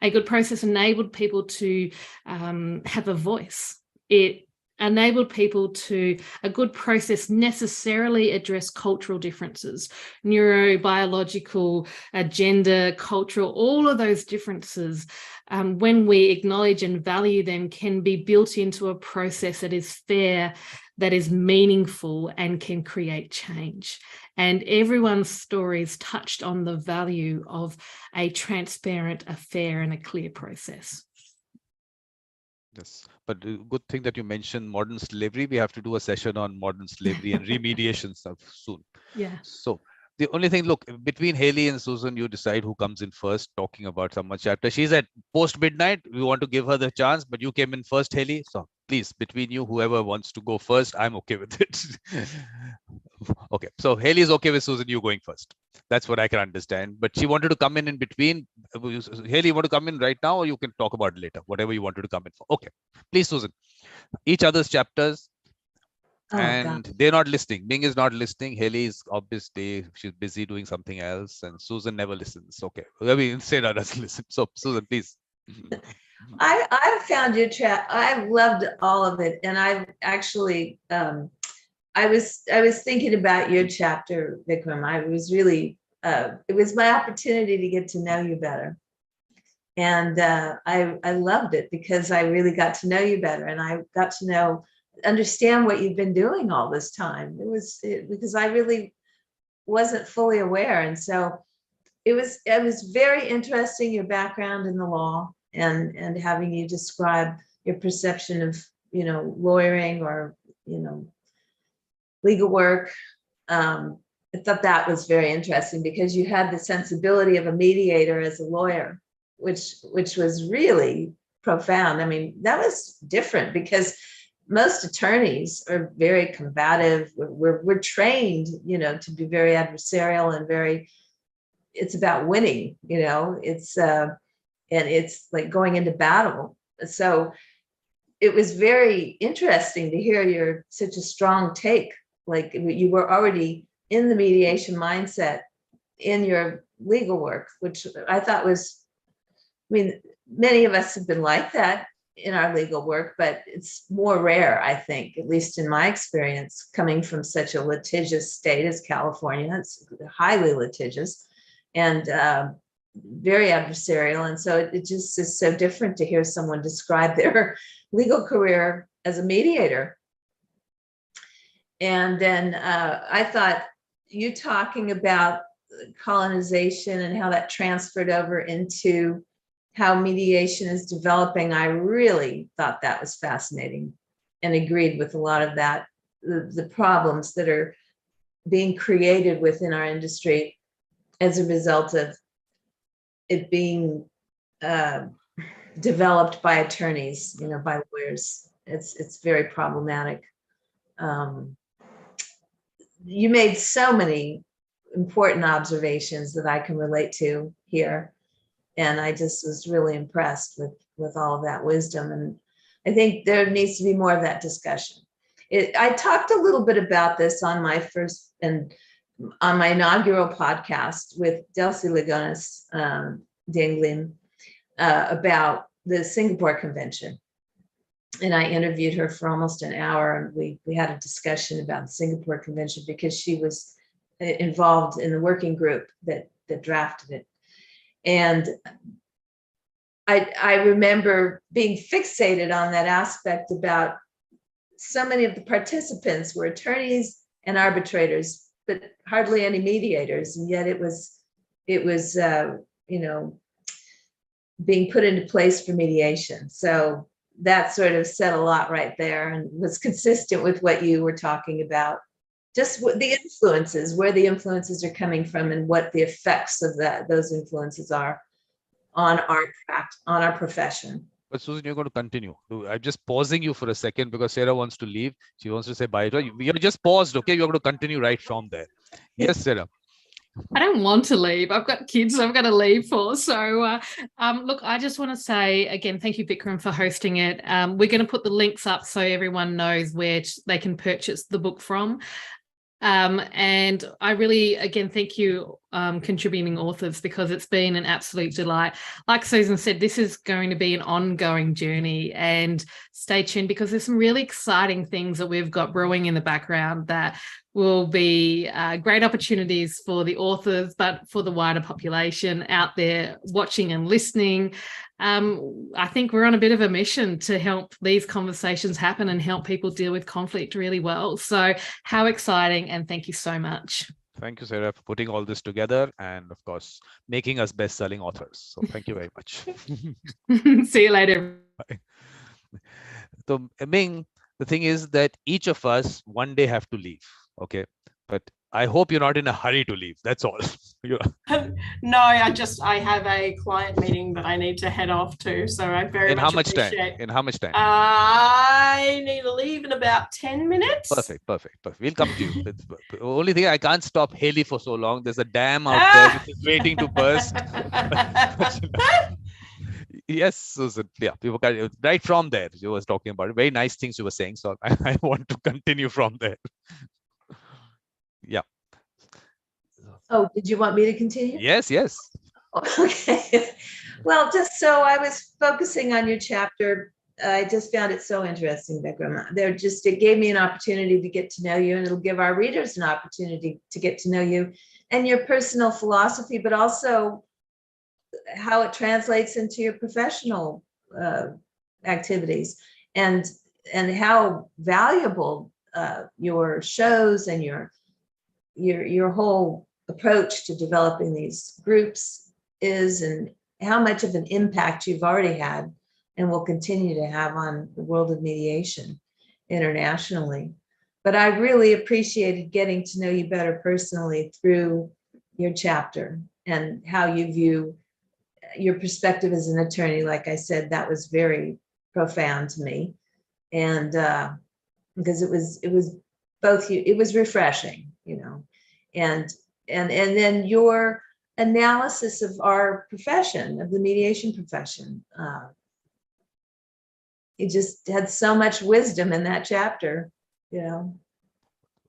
A good process enabled people to have a voice. It enabled people to, a good process necessarily address cultural differences, neurobiological, gender, cultural, all of those differences, when we acknowledge and value them, can be built into a process that is fair, that is meaningful, and can create change. And everyone's stories touched on the value of a transparent, a fair, and a clear process. Yes, but good thing that you mentioned modern slavery. We have to do a session on modern slavery and remediation stuff soon. Yeah. So the only thing, look, between Hayley and Susan, you decide who comes in first, talking about someone's chapter. She's at post midnight. We want to give her the chance, but you came in first, Hayley. So please, between you, whoever wants to go first, I'm okay with it. Okay, so Hayley is okay with Susan, you going first. That's what I can understand. But she wanted to come in between. Hayley, you want to come in right now, or you can talk about it later, whatever you wanted to come in for. Okay, please, Susan. Each other's chapters. And they're not listening. Ming is not listening. Hayley is obviously, she's busy doing something else, and Susan never listens. Okay, I mean, instead of doesn't listen. So Susan, please. I found your chat. I loved all of it, and I actually, I was thinking about your chapter, Vikram. I was really, it was my opportunity to get to know you better, and I loved it because I really got to know you better, and I got to understand what you've been doing all this time. Because I really wasn't fully aware, and so it was very interesting, your background in the law, and having you describe your perception of lawyering or legal work. I thought that was very interesting because you had the sensibility of a mediator as a lawyer, which was really profound. I mean, that was different because most attorneys are very combative. We're trained, to be very adversarial and it's about winning, it's and it's like going into battle. So it was very interesting to hear such a strong take. Like you were already in the mediation mindset in your legal work, which I thought was, many of us have been like that in our legal work, but it's more rare, I think, at least in my experience, coming from such a litigious state as California. It's highly litigious and very adversarial. And so it just is so different to hear someone describe their legal career as a mediator. And then I thought you talking about colonization and how that transferred over into how mediation is developing, I really thought that was fascinating and agreed with a lot of that, the problems that are being created within our industry as a result of it being developed by attorneys, by lawyers. It's very problematic. You made so many important observations that I can relate to here. And I just was really impressed with all of that wisdom. And I think there needs to be more of that discussion. I talked a little bit about this on my first and on my inaugural podcast with Delcy Lagonis Dinglin about the Singapore Convention. And I interviewed her for almost an hour, and we had a discussion about the Singapore Convention because she was involved in the working group that drafted it. And I remember being fixated on that aspect about so many of the participants were attorneys and arbitrators but hardly any mediators, and yet it was being put into place for mediation. So that sort of said a lot right there, and was consistent with what you were talking about. Just what the influences, where the influences are coming from, and what the effects of those influences are on our profession. But Susan, you're going to continue. I'm just pausing you for a second because Sarah wants to leave. She wants to say bye. You're just paused, okay? You're going to continue right from there. Yes, Sarah. I don't want to leave. I've got kids I've got to leave for. So, look, I just want to say again, thank you, Vikram, for hosting it. We're going to put the links up so everyone knows where they can purchase the book from. And I really, again, thank you, contributing authors, because it's been an absolute delight. Like Susan said, this is going to be an ongoing journey, and stay tuned because there's some really exciting things that we've got brewing in the background that will be great opportunities for the authors, but for the wider population out there watching and listening. I think we're on a bit of a mission to help these conversations happen and help people deal with conflict really well. So how exciting, and thank you so much. Thank you, Sarah, for putting all this together and, of course, making us best-selling authors. So thank you very much. See you later. Bye. So, Ming, the thing is that each of us one day have to leave, okay? But I hope you're not in a hurry to leave. That's all. No, I have a client meeting that I need to head off to. So I very much appreciate. In how much time? I need to leave in about 10 minutes. Perfect. We'll come to you. The only thing, I can't stop Hayley for so long. There's a dam out there which is waiting to burst. Yes, Susan. Yeah, people can, right from there, you was talking about it. Very nice things you were saying. So I want to continue from there. Yeah. Oh, did you want me to continue? Yes. Okay. Well, just so I was focusing on your chapter. I just found it so interesting, Vikram. It gave me an opportunity to get to know you, and it'll give our readers an opportunity to get to know you and your personal philosophy, but also how it translates into your professional activities, and how valuable your shows and your whole approach to developing these groups is, and how much of an impact you've already had and will continue to have on the world of mediation internationally. But I really appreciated getting to know you better personally through your chapter, and how you view your perspective as an attorney. Like I said, that was very profound to me. And because it was both you, it was refreshing, and then your analysis of our profession, of the mediation profession. You just had so much wisdom in that chapter, Well,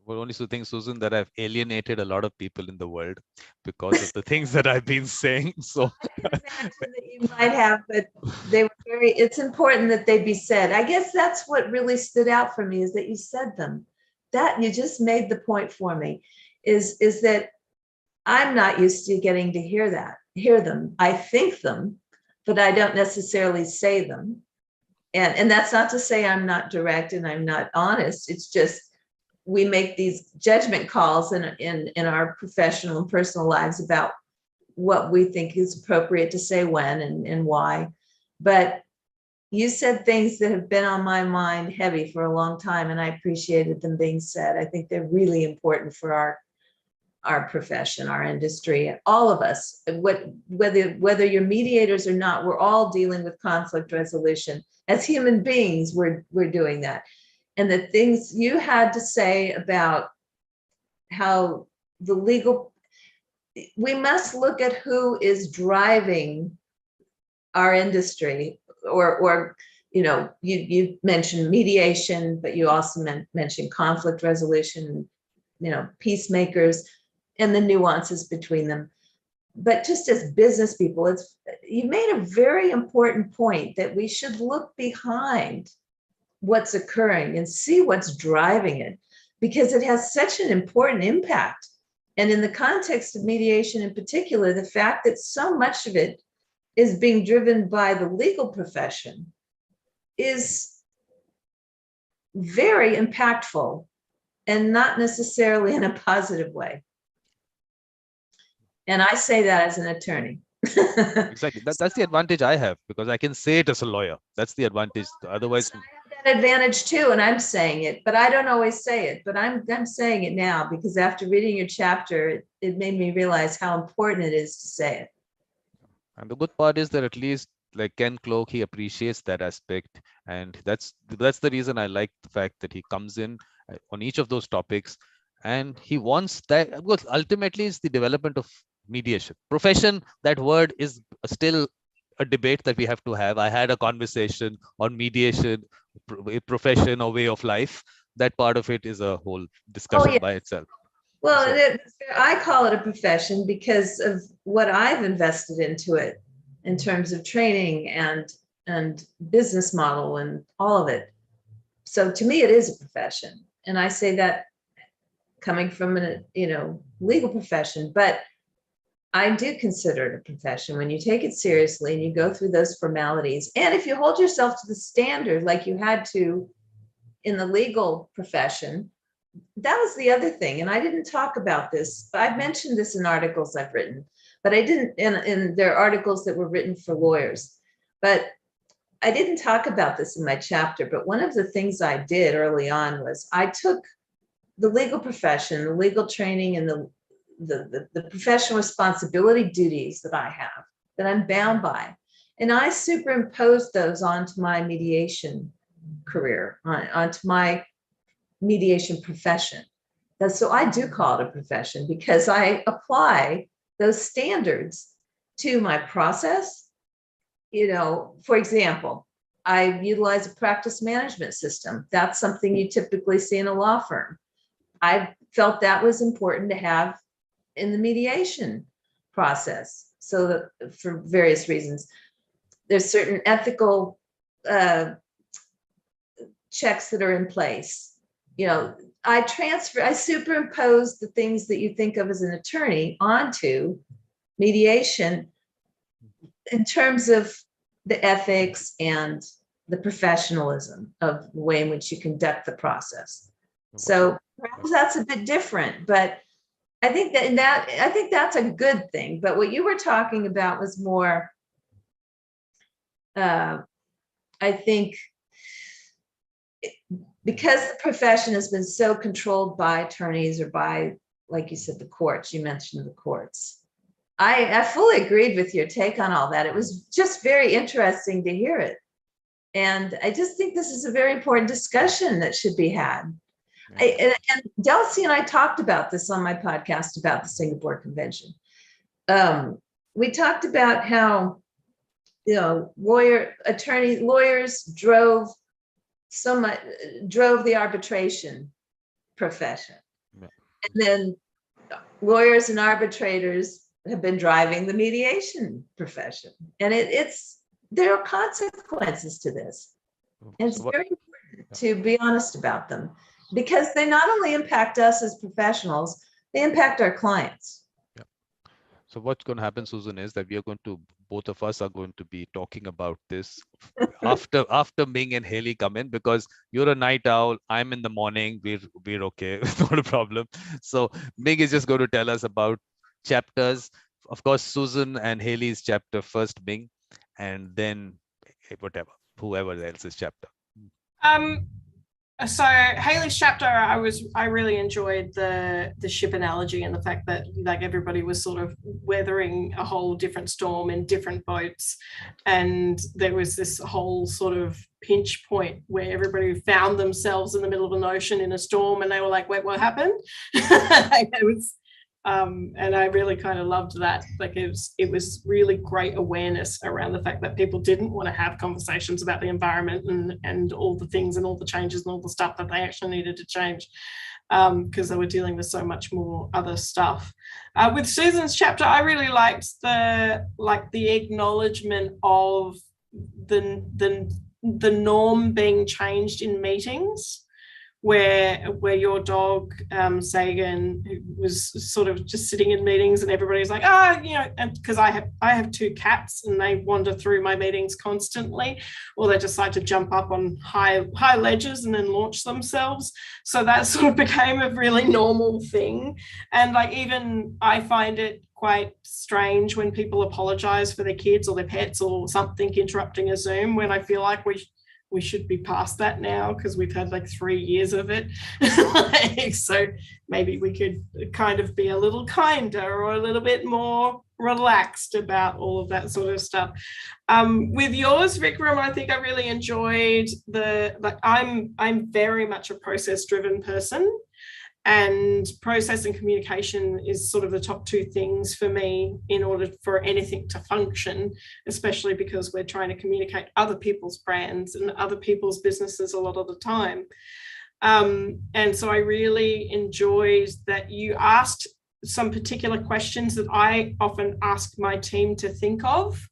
only to think, Susan, that I've alienated a lot of people in the world because of the things that I've been saying. So I can imagine that you might have, but they were it's important that they be said. I guess that's what really stood out for me, is that you said them. That you just made the point for me, is that I'm not used to getting to hear them. I think them, but I don't necessarily say them. And that's not to say I'm not direct and I'm not honest. It's just we make these judgment calls in our professional and personal lives about what we think is appropriate to say when and why. But you said things that have been on my mind heavy for a long time, and I appreciated them being said. I think they're really important for our profession, our industry, all of us. Whether you're mediators or not, we're all dealing with conflict resolution. As human beings, we're doing that. And the things you had to say about how we must look at who is driving our industry, or you mentioned mediation, but you also mentioned conflict resolution, peacemakers, and the nuances between them. But just as business people, you made a very important point that we should look behind what's occurring and see what's driving it, because it has such an important impact. And in the context of mediation in particular, the fact that so much of it is being driven by the legal profession is very impactful and not necessarily in a positive way. And I say that as an attorney. Exactly. That's the advantage I have, because I can say it as a lawyer. That's the advantage. Otherwise, I have that advantage too, and I'm saying it, but I don't always say it. But I'm saying it now because after reading your chapter, it made me realize how important it is to say it. and the good part is that at least like Ken Cloke, he appreciates that aspect, and that's the reason I like the fact that he comes in on each of those topics, and he wants that, because ultimately it's the development of mediation profession. That word is still a debate that we have to have. I had a conversation on mediation profession or way of life. That part of it is a whole discussion by itself. Well, So- I call it a profession because of what I've invested into it in terms of training and business model and all of it. So to me, it is a profession, and I say that coming from a legal profession, but I do consider it a profession when you take it seriously and you go through those formalities. And if you hold yourself to the standard like you had to in the legal profession, that was the other thing. And I didn't talk about this. I've mentioned this in articles I've written, but I didn't in their articles that were written for lawyers. But I didn't talk about this in my chapter. But one of the things I did early on was I took the legal profession, the legal training, and the professional responsibility duties that I have, that I'm bound by, and I superimposed those onto my mediation career, onto my mediation profession. So I do call it a profession because I apply those standards to my process. For example, I utilize a practice management system. That's something you typically see in a law firm. I felt that was important to have in the mediation process. So that for various reasons, there's certain ethical checks that are in place. I superimpose the things that you think of as an attorney onto mediation in terms of the ethics and the professionalism of the way in which you conduct the process. So perhaps that's a bit different, but I think that's a good thing. But what you were talking about was more, I think, because the profession has been so controlled by attorneys or by, like you said, the courts. You mentioned the courts. I fully agreed with your take on all that. It was just very interesting to hear it. And I just think this is a very important discussion that should be had. And Delcy and I talked about this on my podcast about the Singapore Convention. We talked about how, lawyers drove the arbitration profession. Yeah. And then lawyers and arbitrators have been driving the mediation profession. And there are consequences to this. And it's very important to be honest about them, because they not only impact us as professionals, they impact our clients. Yeah. So what's going to happen, Susan, is that both of us are going to be talking about this after Ming and Hayley come in, because you're a night owl, I'm in the morning, we're okay, it's not a problem. So Ming is just going to tell us about chapters. Of course, Susan and Hayley's chapter first, Ming, and then whoever else's chapter. So Hayley's chapter, I really enjoyed the ship analogy and the fact that like everybody was sort of weathering a whole different storm in different boats, and there was this whole sort of pinch point where everybody found themselves in the middle of an ocean in a storm, and they were like, "Wait, what happened?" It was, and I really kind of loved that. Like it was really great awareness around the fact that people didn't want to have conversations about the environment and all the things and all the changes and all the stuff that they actually needed to change, because they were dealing with so much more other stuff. With Susan's chapter, I really liked the acknowledgement of the norm being changed in meetings, where your dog Sagan, who was sort of just sitting in meetings and everybody's like, and because I have 2 cats and they wander through my meetings constantly, or they decide to jump up on high ledges and then launch themselves. So that sort of became a really normal thing. And like, even I find it quite strange when people apologize for their kids or their pets or something interrupting a Zoom, when I feel like we should be past that now, because we've had like 3 years of it. So maybe we could kind of be a little kinder or a little bit more relaxed about all of that sort of stuff. With yours, Vikram, I think I really enjoyed I'm very much a process-driven person. And process and communication is sort of the top 2 things for me in order for anything to function, especially because we're trying to communicate other people's brands and other people's businesses a lot of the time. And so I really enjoyed that you asked some particular questions that I often ask my team to think of.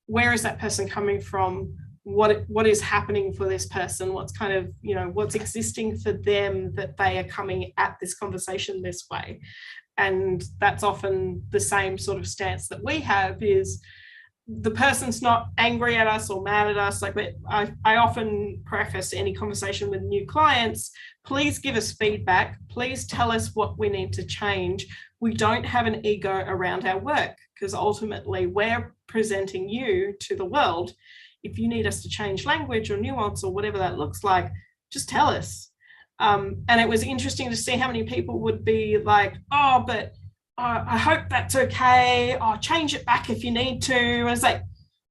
Where is that person coming from? What is happening for this person? What's kind of, what's existing for them that they are coming at this conversation this way? And that's often the same sort of stance that we have, is the person's not angry at us or mad at us. Like I often preface any conversation with new clients, please give us feedback. Please tell us what we need to change. We don't have an ego around our work, because ultimately we're presenting you to the world. If you need us to change language or nuance or whatever that looks like, just tell us. And it was interesting to see how many people would be like, oh, but I hope that's okay. I'll change it back if you need to. And it's like,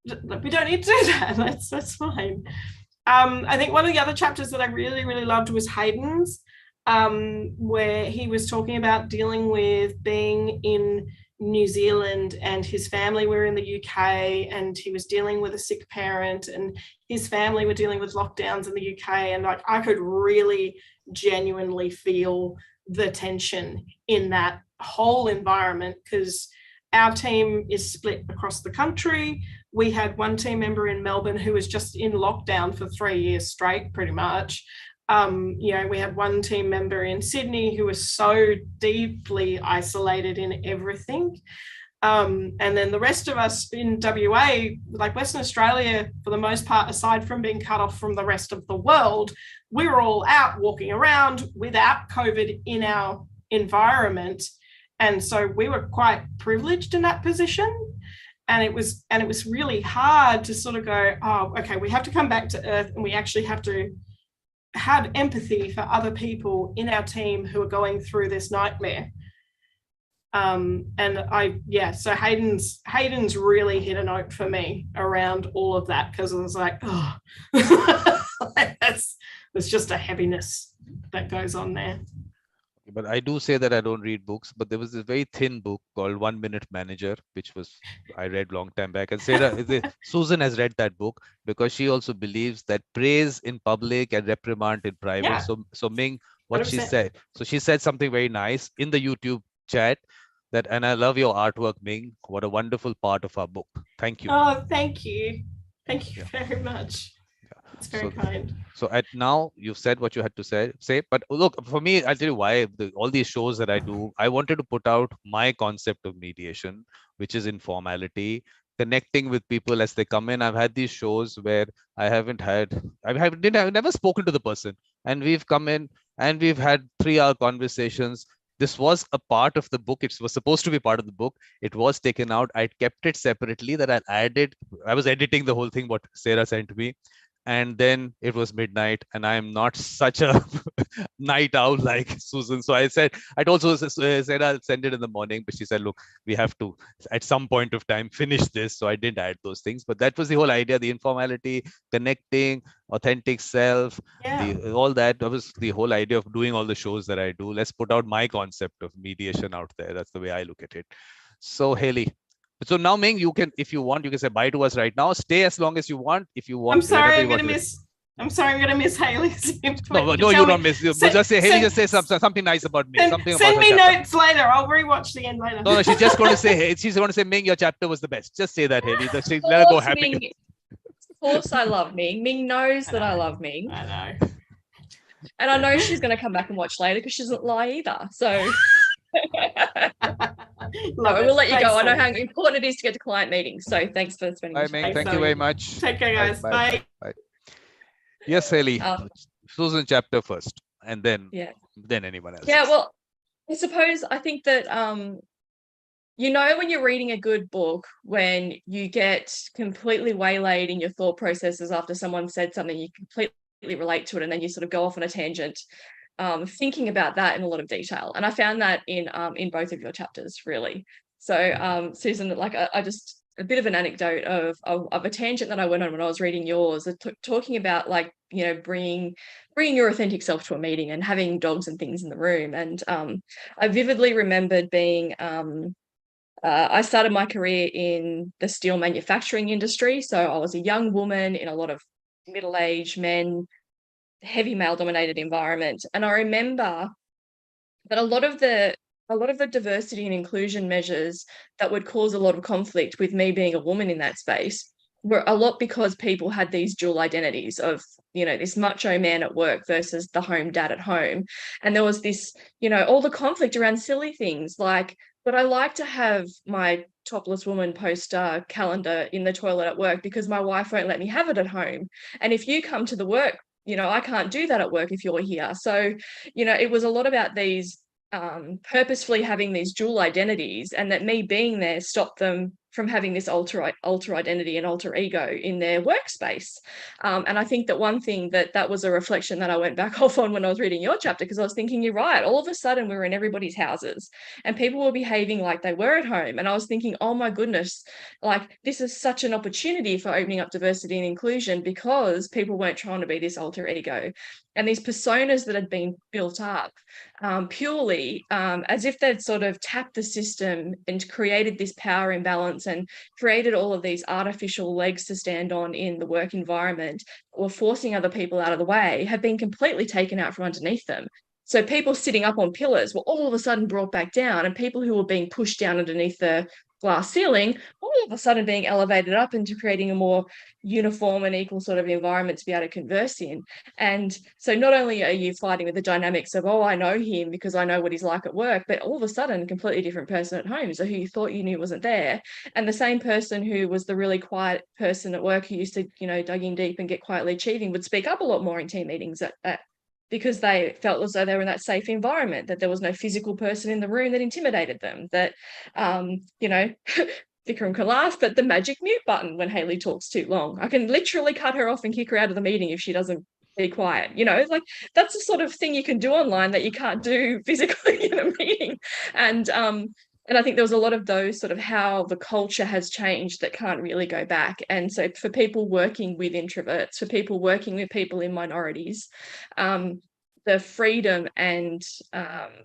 we don't need to do that. That's fine. I think one of the other chapters that I really, really loved was Hayden's, where he was talking about dealing with being in New Zealand and his family were in the UK, and he was dealing with a sick parent and his family were dealing with lockdowns in the UK. And like, I could really genuinely feel the tension in that whole environment, because our team is split across the country. We had one team member in Melbourne who was just in lockdown for 3 years straight, pretty much. We had one team member in Sydney who was so deeply isolated in everything. And then the rest of us in WA, like Western Australia, for the most part, aside from being cut off from the rest of the world, we were all out walking around without COVID in our environment. And so we were quite privileged in that position. And it was really hard to sort of go, oh, okay, we have to come back to earth, and we actually have to have empathy for other people in our team who are going through this nightmare. So Hayden's really hit a note for me around all of that, because I was like, oh, there's just a heaviness that goes on there. But I do say that I don't read books, but there was this very thin book called 1 Minute Manager, which I read long time back. And Susan has read that book because she also believes that praise in public and reprimand in private. Yeah. So Ming, what 100%. she said, so she said something very nice in the YouTube chat, and I love your artwork, Ming. What a wonderful part of our book. Thank you. Oh, thank you. Thank you very much. It's very kind. So now you've said what you had to say, but look, for me, I'll tell you why all these shows that I do, I wanted to put out my concept of mediation, which is informality, connecting with people as they come in. I've had these shows where I've never spoken to the person, and we've come in and we've had 3-hour conversations. This was a part of the book. It was supposed to be part of the book. It was taken out. I kept it separately. That I was editing the whole thing, what Sarah sent me. And then it was midnight, and I am not such a night owl like Susan. So I'd also said I'll send it in the morning, but she said, look, we have to, at some point of time, finish this. So I didn't add those things, but that was the whole idea, the informality, connecting, authentic self, all that. That was the whole idea of doing all the shows that I do. Let's put out my concept of mediation out there. That's the way I look at it. So Hayley. So now, Ming, you can, if you want, you can say bye to us right now. Stay as long as you want. If you want, I'm sorry, I'm going to miss Hayley's input. No, you don't miss. Just say, Hayley, just say something nice about me. Send me notes later. I'll rewatch the end later. No, she's just going to say, hey, she's going to say, Ming, your chapter was the best. Just say that, Hayley. Let her go happy. Of course, I love Ming. Ming knows that I love Ming. I know. And I know she's going to come back and watch later because she doesn't lie either. So we'll let you go. I know how important it is to get to client meetings. So thanks for spending Bye, time. Ming. Thank you very much. Take care, guys. Bye. Yes, Hayley. Susan chapter first, and then anyone else. Yeah, well, I think that you know, when you're reading a good book, when you get completely waylaid in your thought processes after someone said something, you completely relate to it, and then you sort of go off on a tangent, thinking about that in a lot of detail. And I found that in both of your chapters, really. So, Susan, like I just a bit of an anecdote of a tangent that I went on when I was reading yours, talking about, like, you know, bringing your authentic self to a meeting and having dogs and things in the room. And I vividly remembered being I started my career in the steel manufacturing industry. So I was a young woman in a lot of middle-aged men, heavy male-dominated environment. And I remember that a lot of the diversity and inclusion measures that would cause a lot of conflict with me being a woman in that space were a lot because people had these dual identities of, you know, this macho man at work versus the home dad at home. And there was this, you know, all the conflict around silly things like, but I like to have my topless woman poster calendar in the toilet at work because my wife won't let me have it at home. And if you come to the work, you know, I can't do that at work if you're here. So, you know, it was a lot about these purposefully having these dual identities, and that me being there stopped them from having this alter identity and alter ego in their workspace. And I think that one thing that was a reflection that I went back off on when I was reading your chapter, because I was thinking, you're right, all of a sudden we were in everybody's houses and people were behaving like they were at home. And I was thinking, oh my goodness, like this is such an opportunity for opening up diversity and inclusion, because people weren't trying to be this alter ego. And these personas that had been built up purely as if they'd sort of tapped the system and created this power imbalance and created all of these artificial legs to stand on in the work environment, or forcing other people out of the way, have been completely taken out from underneath them. So people sitting up on pillars were all of a sudden brought back down, and people who were being pushed down underneath the glass ceiling all of a sudden being elevated up into creating a more uniform and equal sort of environment to be able to converse in. And so not only are you fighting with the dynamics of, oh, I know him because I know what he's like at work, but all of a sudden a completely different person at home, so who you thought you knew wasn't there. And the same person who was the really quiet person at work who used to, you know, dig in deep and get quietly achieving would speak up a lot more in team meetings because they felt as though they were in that safe environment, that there was no physical person in the room that intimidated them, that, you know, Vikram can laugh, but the magic mute button when Hayley talks too long, I can literally cut her off and kick her out of the meeting if she doesn't be quiet. You know, like that's the sort of thing you can do online that you can't do physically in a meeting. And I think there was a lot of those sort of how the culture has changed that can't really go back. And so for people working with introverts, for people working with people in minorities, the freedom and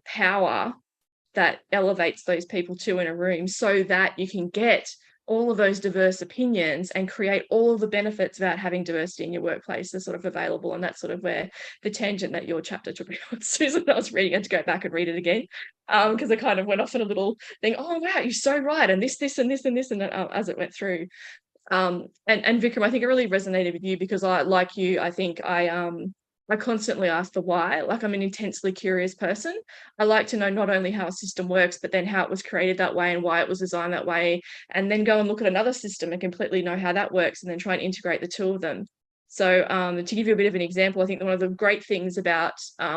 power that elevates those people to in a room, so that you can get all of those diverse opinions and create all of the benefits about having diversity in your workplace are sort of available. And that's sort of where the tangent that your chapter took me on, Susan. I was reading it to go back and read it again because I kind of went off on a little thing. Oh, wow, you're so right. And this, and this, and this, and as it went through. And Vikram, I think it really resonated with you because like you, I think I constantly ask the why. Like, I'm an intensely curious person. I like to know not only how a system works, but then how it was created that way and why it was designed that way, and then go and look at another system and completely know how that works, and then try and integrate the two of them. So to give you a bit of an example, I think one of the great things about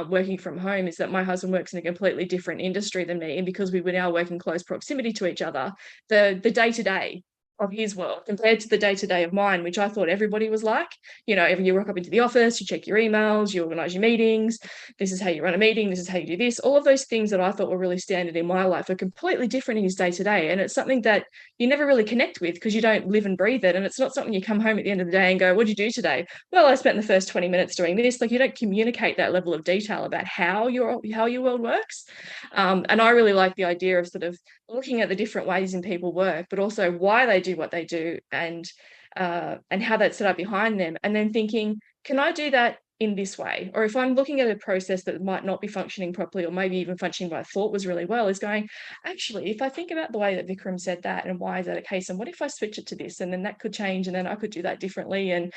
working from home is that my husband works in a completely different industry than me. And because we were now working close proximity to each other, the day-to-day of his world compared to the day-to-day of mine, which I thought everybody was like, you know, every you rock up into the office, you check your emails, you organize your meetings, this is how you run a meeting, this is how you do this, all of those things that I thought were really standard in my life are completely different in his day-to-day. And it's something that you never really connect with because you don't live and breathe it. And it's not something you come home at the end of the day and go, what did you do today? Well, I spent the first 20 minutes doing this. Like, you don't communicate that level of detail about how your world works. And I really like the idea of sort of looking at the different ways in people work, but also why they do what they do and how that's set up behind them, and then thinking, can I do that in this way? Or if I'm looking at a process that might not be functioning properly, or maybe even functioning by thought was really well, is going, actually, if I think about the way that Vikram said that and why is that a case, and what if I switch it to this, and then that could change, and then I could do that differently. And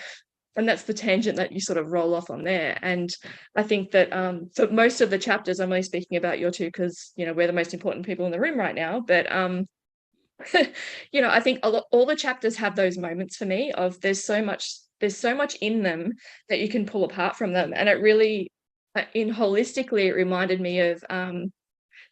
that's the tangent that you sort of roll off on there. And I think that for most of the chapters, I'm only speaking about your two because, you know, we're the most important people in the room right now. But, you know, I think all the chapters have those moments for me of there's so much in them that you can pull apart from them. And it really, holistically, it reminded me of,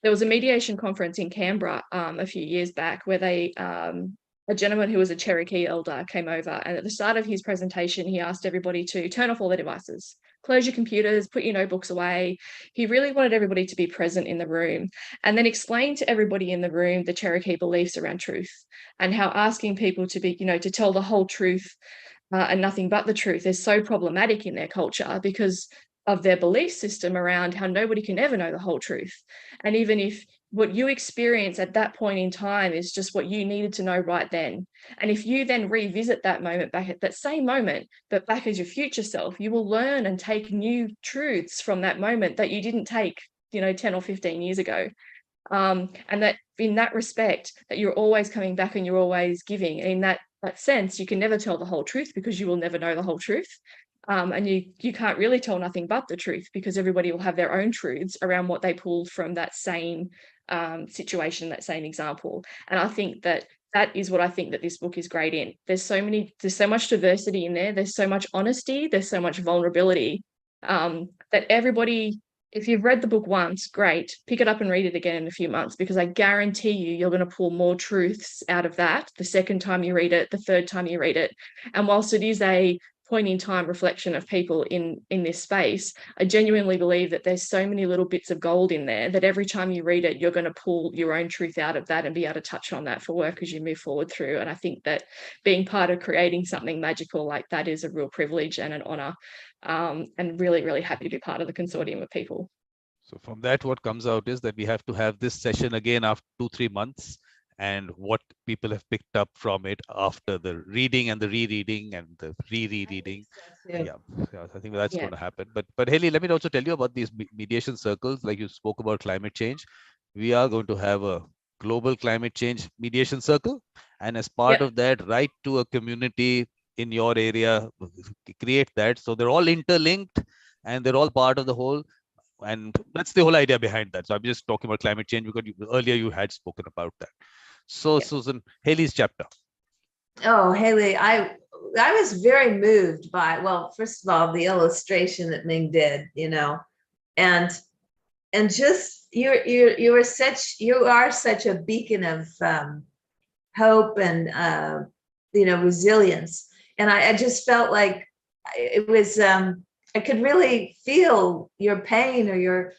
there was a mediation conference in Canberra a few years back where a gentleman who was a Cherokee elder came over, and at the start of his presentation, he asked everybody to turn off all their devices, close your computers, put your notebooks away. He really wanted everybody to be present in the room, and then explain to everybody in the room the Cherokee beliefs around truth, and how asking people to be, you know, to tell the whole truth and nothing but the truth is so problematic in their culture because of their belief system around how nobody can ever know the whole truth. And even if what you experience at that point in time is just what you needed to know right then, and if you then revisit that moment back at that same moment, but back as your future self, you will learn and take new truths from that moment that you didn't take, you know, 10 or 15 years ago. And that in that respect, that you're always coming back and you're always giving. In that sense, you can never tell the whole truth because you will never know the whole truth. And you can't really tell nothing but the truth because everybody will have their own truths around what they pulled from that same situation, that same example. And I think that is what I think that this book is great in. There's so much diversity in there. There's so much honesty. There's so much vulnerability that everybody, if you've read the book once, great, pick it up and read it again in a few months, because I guarantee you're going to pull more truths out of that the second time you read it, the third time you read it. And whilst it is a point in time reflection of people in this space, I genuinely believe that there's so many little bits of gold in there that every time you read it, you're going to pull your own truth out of that and be able to touch on that for work as you move forward through. And I think that being part of creating something magical like that is a real privilege and an honor, and really, really happy to be part of the consortium of people. So from that, what comes out is that we have to have this session again after 2-3 months, and what people have picked up from it after the reading and the rereading and the rereading. Yeah, I think that's going to happen. But Hayley, let me also tell you about these mediation circles. Like you spoke about climate change, we are going to have a global climate change mediation circle, and as part of that, write to a community in your area, create that, so they're all interlinked and they're all part of the whole. And that's the whole idea behind that. So I'm just talking about climate change because earlier you had spoken about that. So Susan, Hayley's chapter. Oh, Hayley, I was very moved by, well, first of all, the illustration that Ming did, you know, and just you are such a beacon of hope and you know, resilience. And I just felt like it was I could really feel your pain or your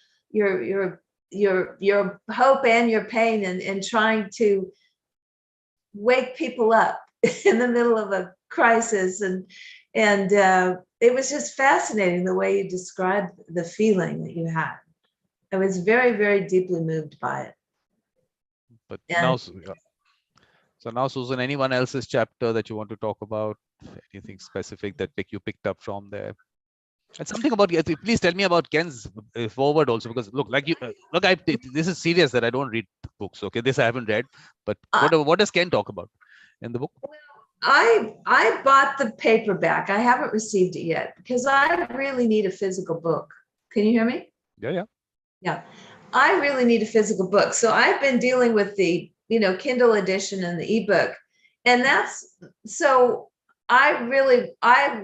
hope and your pain and trying to wake people up in the middle of a crisis. And it was just fascinating the way you described the feeling that you had. I was very, very deeply moved by it. But now, so now, Susan, anyone else's chapter that you want to talk about? Anything specific that you picked up from there? And something about, please tell me about Ken's foreword also, because look, like you, this is serious that I don't read books. Okay, this I haven't read, but what does Ken talk about in the book? I bought the paperback. I haven't received it yet because I really need a physical book. Can you hear me? Yeah. I really need a physical book. So I've been dealing with the, you know, Kindle edition and the ebook, and so I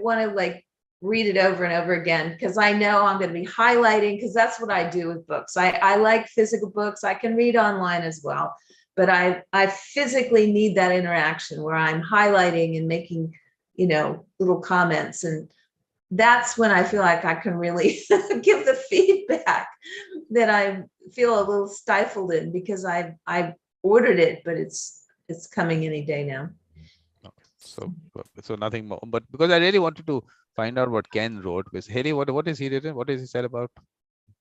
want to like read it over and over again because I know I'm going to be highlighting, because that's what I do with books. I like physical books. I can read online as well, but I physically need that interaction where I'm highlighting and making, you know, little comments. And that's when I feel like I can really give the feedback that I feel a little stifled in, because I ordered it, but it's coming any day now. Okay. So nothing more, but because I really wanted to find out what Ken wrote. Because Hayley, what is he written? What is he said about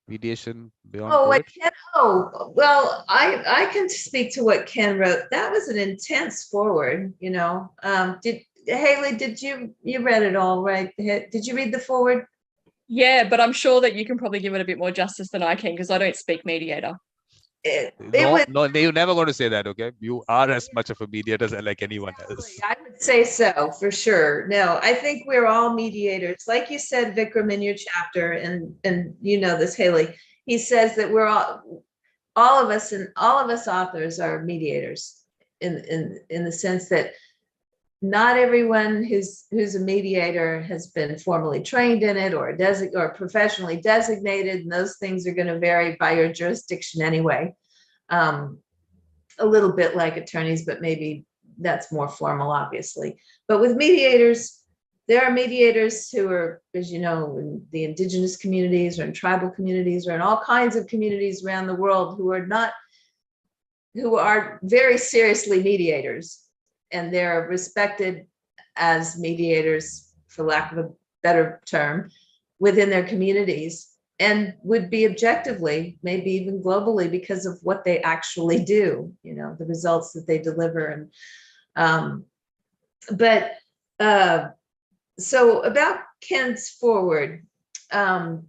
mediation beyond? Well, I can speak to what Ken wrote. That was an intense foreword, you know. Hayley, did you read it all, right? Did you read the foreword? Yeah, but I'm sure that you can probably give it a bit more justice than I can, because I don't speak Mediator. No, you're never going to say that, okay? You are as much of a mediator as like anyone else. I would say so, for sure. No, I think we're all mediators. Like you said, Vikram, in your chapter, and you know this, Hayley, he says that we're all of us, and all of us authors are mediators in the sense that not everyone who's a mediator has been formally trained in it or professionally designated, and those things are going to vary by your jurisdiction anyway. A little bit like attorneys, but maybe that's more formal, obviously. But with mediators, there are mediators who are, as you know, in the indigenous communities or in tribal communities or in all kinds of communities around the world who are very seriously mediators, and they're respected as mediators, for lack of a better term, within their communities, and would be objectively, maybe even globally, because of what they actually do, you know, the results that they deliver. And so about Ken's foreword, there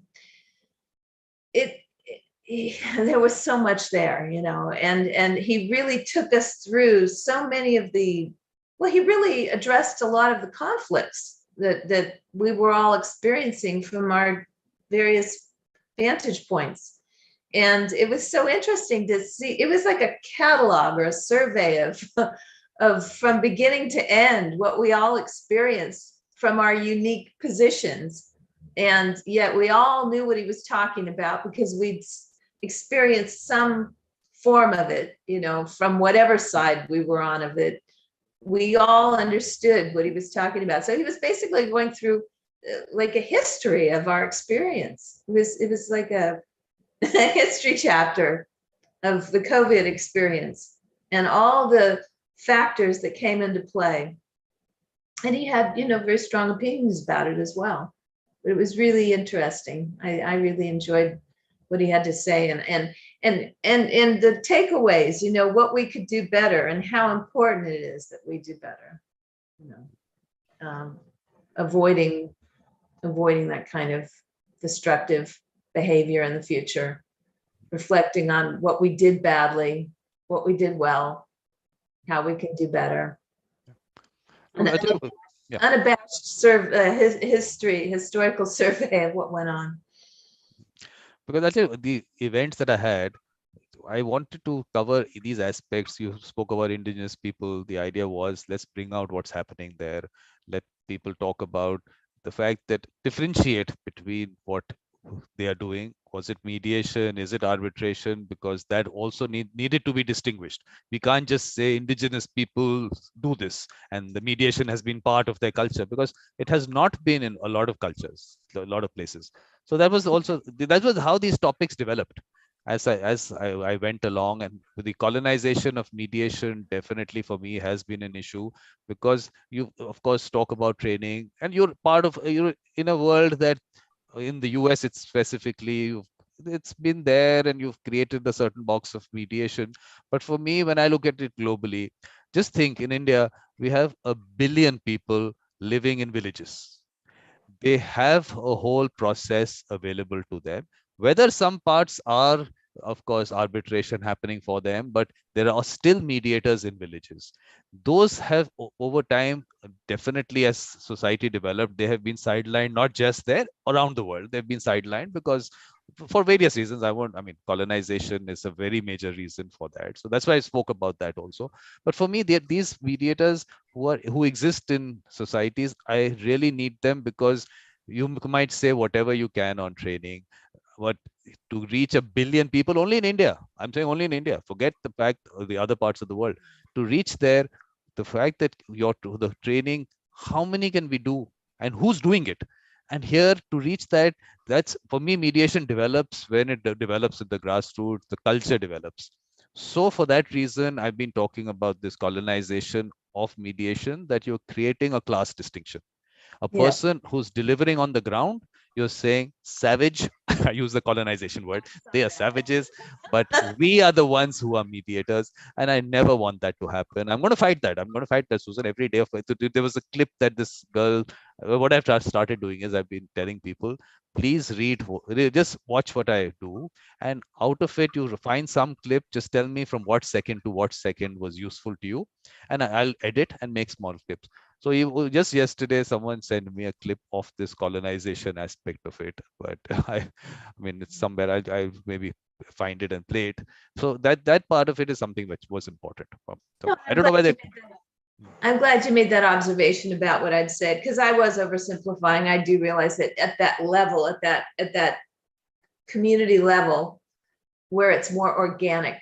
was so much there, you know, and he really took us through so many of he really addressed a lot of the conflicts that we were all experiencing from our various vantage points. And it was so interesting to see. It was like a catalog or a survey of from beginning to end, what we all experienced from our unique positions. And yet we all knew what he was talking about because we'd experienced some form of it, you know, from whatever side we were on of it. We all understood what he was talking about. So he was basically going through like a history of our experience. It was like a history chapter of the COVID experience and all the factors that came into play. And he had, you know, very strong opinions about it as well. But it was really interesting. I really enjoyed what he had to say, and the takeaways, you know, what we could do better and how important it is that we do better, you know, avoiding that kind of destructive behavior in the future, reflecting on what we did badly, what we did well, how we can do better. Unabashed historical survey of what went on. Because I tell you, the events that I had, I wanted to cover these aspects. You spoke about indigenous people. The idea was, let's bring out what's happening there. Let people talk about the fact that differentiate between what they are doing. Was it mediation? Is it arbitration? Because that also needed to be distinguished. We can't just say indigenous people do this and the mediation has been part of their culture, because it has not been in a lot of cultures, a lot of places. So that was how these topics developed as I went along. And the colonization of mediation definitely for me has been an issue, because you of course talk about training, and you're in a world that in the US it's specifically, it's been there and you've created a certain box of mediation. But for me, when I look at it globally, just think, in India we have 1 billion people living in villages. They have a whole process available to them. Whether some parts are, of course, arbitration happening for them, but there are still mediators in villages. Those have over time, definitely as society developed, they have been sidelined, not just there, around the world. They've been sidelined because for various reasons. Colonization is a very major reason for that. So that's why I spoke about that also. But for me, these mediators who exist in societies, I really need them, because you might say whatever you can on training, but to reach 1 billion people only in India, I'm saying only in India, forget the fact of the other parts of the world, to reach there, the fact that the training, how many can we do and who's doing it? And here, to reach that, that's for me, mediation develops when it develops at the grassroots, the culture develops. So for that reason, I've been talking about this colonization of mediation, that you're creating a class distinction. A person who's delivering on the ground you're saying savage. I use the colonization word. They are savages, but we are the ones who are mediators. And I never want that to happen. I'm going to fight that. I'm going to fight that, Susan, every day of it. There was a clip that this girl, what I've started doing is I've been telling people, please just watch what I do. And out of it, you find some clip, just tell me from what second to what second was useful to you. And I'll edit and make small clips. So just yesterday, someone sent me a clip of this colonization aspect of it, but I mean, it's somewhere I maybe find it and play it. So that part of it is something which was important. So No, I don't know whether. I'm glad you made that observation about what I'd said, because I was oversimplifying. I do realize that at that level, at that community level, where it's more organic,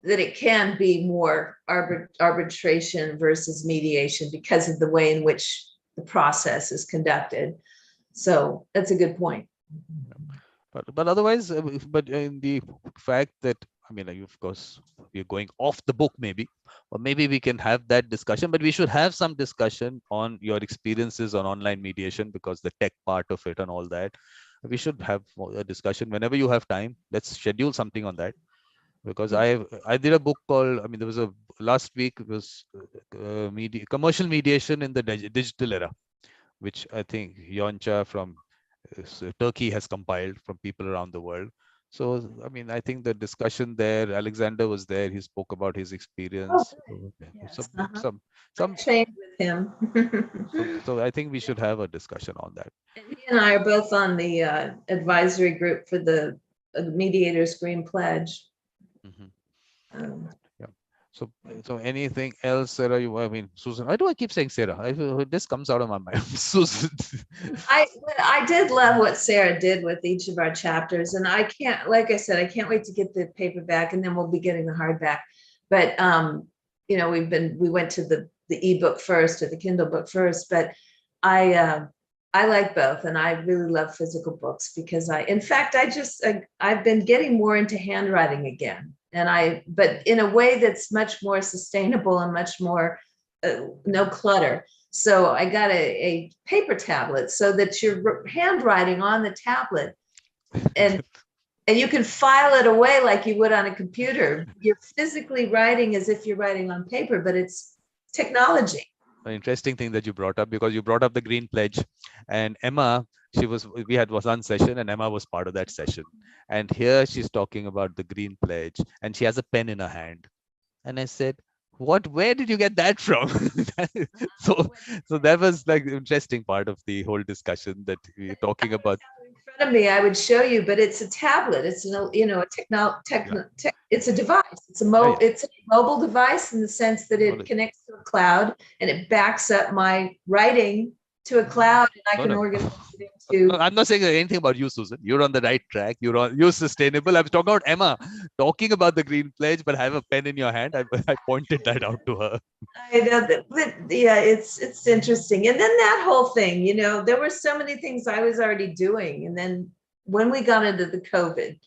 that it can be more arbitration versus mediation because of the way in which the process is conducted. So that's a good point. But otherwise, but in the fact that, I mean, of course, we're going off the book maybe, or maybe we can have that discussion, but we should have some discussion on your experiences on online mediation, because the tech part of it and all that, we should have a discussion whenever you have time. Let's schedule something on that. Because I did a book called, I mean, there was a last week, it was commercial mediation in the digital era, which I think Yoncha from Turkey has compiled from people around the world. So, I mean, I think the discussion there, Alexander was there, he spoke about his experience. Yes, Some trained with him. so I think we should have a discussion on that. And he and I are both on the advisory group for the Mediators Green Pledge. Yeah. So anything else, Sarah? I mean, Susan. Why do I keep saying Sarah? This comes out of my mind. Susan. I did love what Sarah did with each of our chapters, and I can't, like I said, I can't wait to get the paperback, and then we'll be getting the hardback. But you know, we went to the ebook first, or the Kindle book first, but I like both, and I really love physical books because in fact, I've been getting more into handwriting again, but in a way that's much more sustainable and much more no clutter. So I got a paper tablet so that you're handwriting on the tablet, and you can file it away like you would on a computer. You're physically writing as if you're writing on paper, but it's technology. An interesting thing that you brought up, because you brought up the Green Pledge, and Emma, we had one session and Emma was part of that session, and here she's talking about the Green Pledge and she has a pen in her hand, and I said, where did you get that from? so that was like the interesting part of the whole discussion that we're talking about. In front of me, I would show you, but it's a tablet. It's it's a device. It's a mobile device in the sense that it connects to a cloud and it backs up my writing to a cloud, and I can organize it into. I'm not saying anything about you, Susan. You're on the right track. You're sustainable. I was talking about Emma talking about the Green Pledge, but have a pen in your hand. I pointed that out to her. I know that, yeah, it's interesting. And then that whole thing, you know, there were so many things I was already doing, and then when we got into the COVID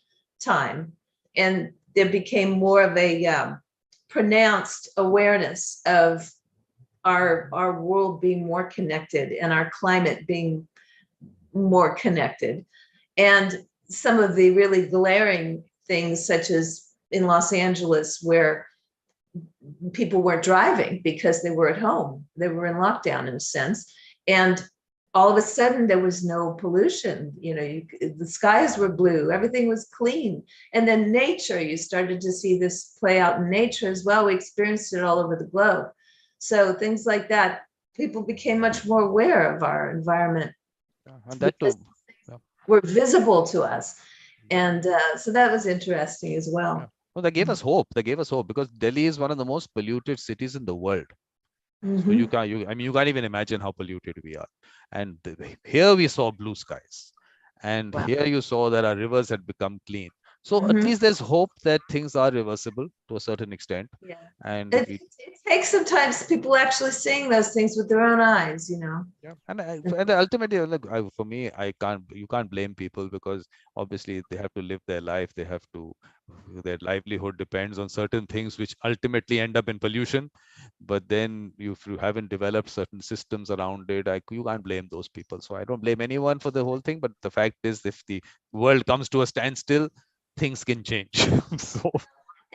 time, and there became more of a pronounced awareness of our world being more connected and our climate being more connected, and some of the really glaring things, such as in Los Angeles, where people weren't driving because they were at home, they were in lockdown in a sense, and all of a sudden there was no pollution, you know, the skies were blue, everything was clean. And then nature, you started to see this play out in nature as well. We experienced it all over the globe. So things like that, people became much more aware of our environment. And that too. Were visible to us. And so that was interesting as well. Yeah. Well, they gave us hope. They gave us hope, because Delhi is one of the most polluted cities in the world. So you can't even imagine how polluted we are. And here we saw blue skies, and here you saw that our rivers had become clean. So at Mhm. least there's hope that things are reversible to a certain extent. Yeah. And It takes sometimes people actually seeing those things with their own eyes, yeah, and ultimately, like, for me, you can't blame people, because obviously they have to live their life. Their livelihood depends on certain things which ultimately end up in pollution. But then if you haven't developed certain systems around it, you can't blame those people. So I don't blame anyone for the whole thing. But the fact is, if the world comes to a standstill, things can change. So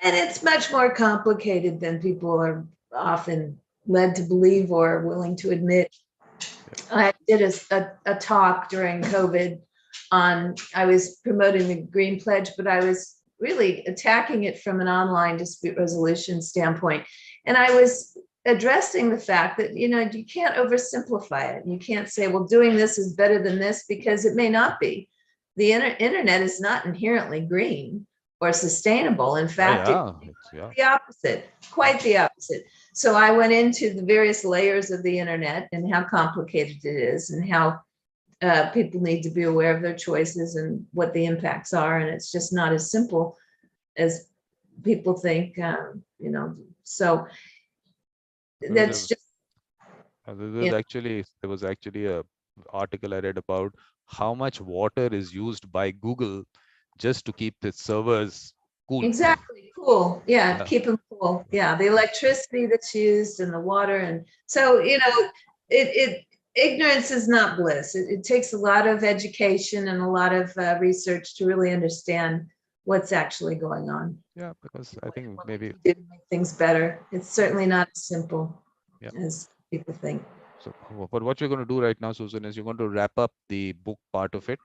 And it's much more complicated than people are often led to believe or willing to admit. I did a talk during COVID I was promoting the Green Pledge, but I was really attacking it from an online dispute resolution standpoint. And I was addressing the fact that, you can't oversimplify it. You can't say, well, doing this is better than this, because it may not be. The internet is not inherently green or sustainable. In fact, the opposite, quite the opposite. So I went into the various layers of the internet and how complicated it is, and how people need to be aware of their choices and what the impacts are. And it's just not as simple as people think, so that's just. There was actually a article I read about how much water is used by Google just to keep its servers cool. Exactly, cool. Yeah, keep them cool. Yeah, the electricity that's used and the water. And so, ignorance is not bliss. It takes a lot of education and a lot of research to really understand what's actually going on. Yeah, because I think maybe to make things better. It's certainly not as simple as people think. So, but what you're going to do right now, Susan, is you're going to wrap up the book part of it.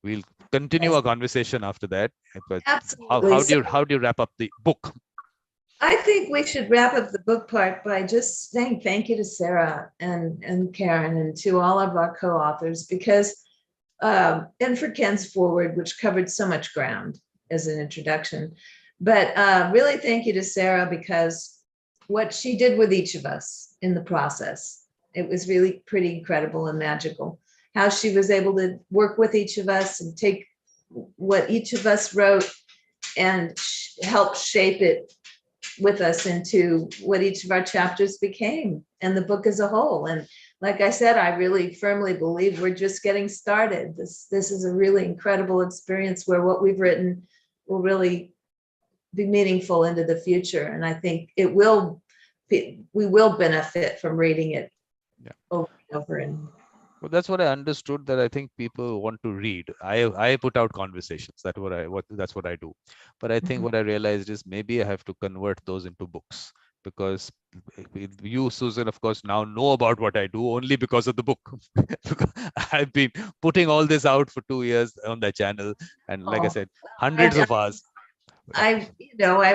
We'll continue our conversation after that. But Absolutely. How do you wrap up the book? I think we should wrap up the book part by just saying thank you to Sarah and Karen and to all of our co-authors, because and for Ken's foreword, which covered so much ground as an introduction. But really thank you to Sarah, because what she did with each of us in the process, it was really pretty incredible and magical. How she was able to work with each of us and take what each of us wrote and help shape it with us into what each of our chapters became and the book as a whole. And like I said, I really firmly believe we're just getting started. This is a really incredible experience where what we've written will really be meaningful into the future. And I think we will benefit from reading it over and over. And well, that's what I understood, that I think people want to read. I put out conversations. That's what I do. But I think what I realized is maybe I have to convert those into books, because you, Susan, of course, now know about what I do only because of the book. I've been putting all this out for 2 years on the channel, and like I said, hundreds of hours. I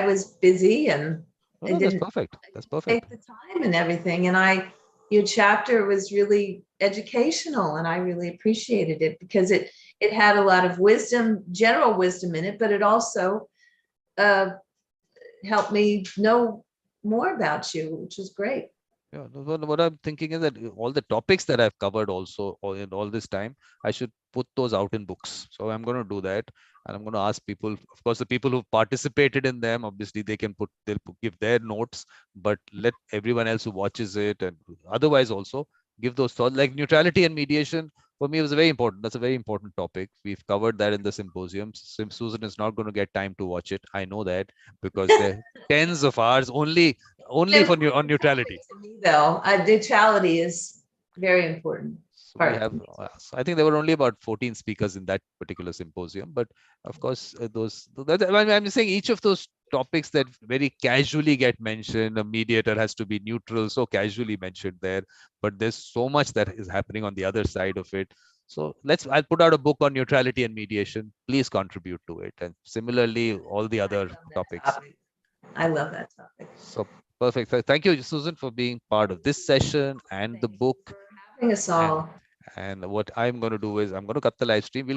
was busy, and that's perfect. That's perfect. Take the time and everything, and your chapter was really educational, and I really appreciated it, because it had a lot of wisdom, general wisdom in it, but it also helped me know more about you, which is great. Yeah, what I'm thinking is that all the topics that I've covered also in all this time, I should put those out in books. So I'm going to do that. And I'm going to ask people, of course, the people who participated in them, obviously they'll give their notes, but let everyone else who watches it and otherwise also give those thoughts. Like neutrality and mediation, for me, was very important. That's a very important topic. We've covered that in the symposium. Susan is not going to get time to watch it. I know that, because there are tens of hours only on neutrality. Though neutrality is very important. So I think there were only about 14 speakers in that particular symposium, but of course I'm saying each of those topics that very casually get mentioned, a mediator has to be neutral, so casually mentioned there, but there's so much that is happening on the other side of it. So I'll put out a book on neutrality and mediation. Please contribute to it, and similarly all the other topics. I love that topic. So perfect. Thank you, Susan, for being part of this session and the book. Having us all. And what I'm going to do is I'm going to cut the live stream. We'll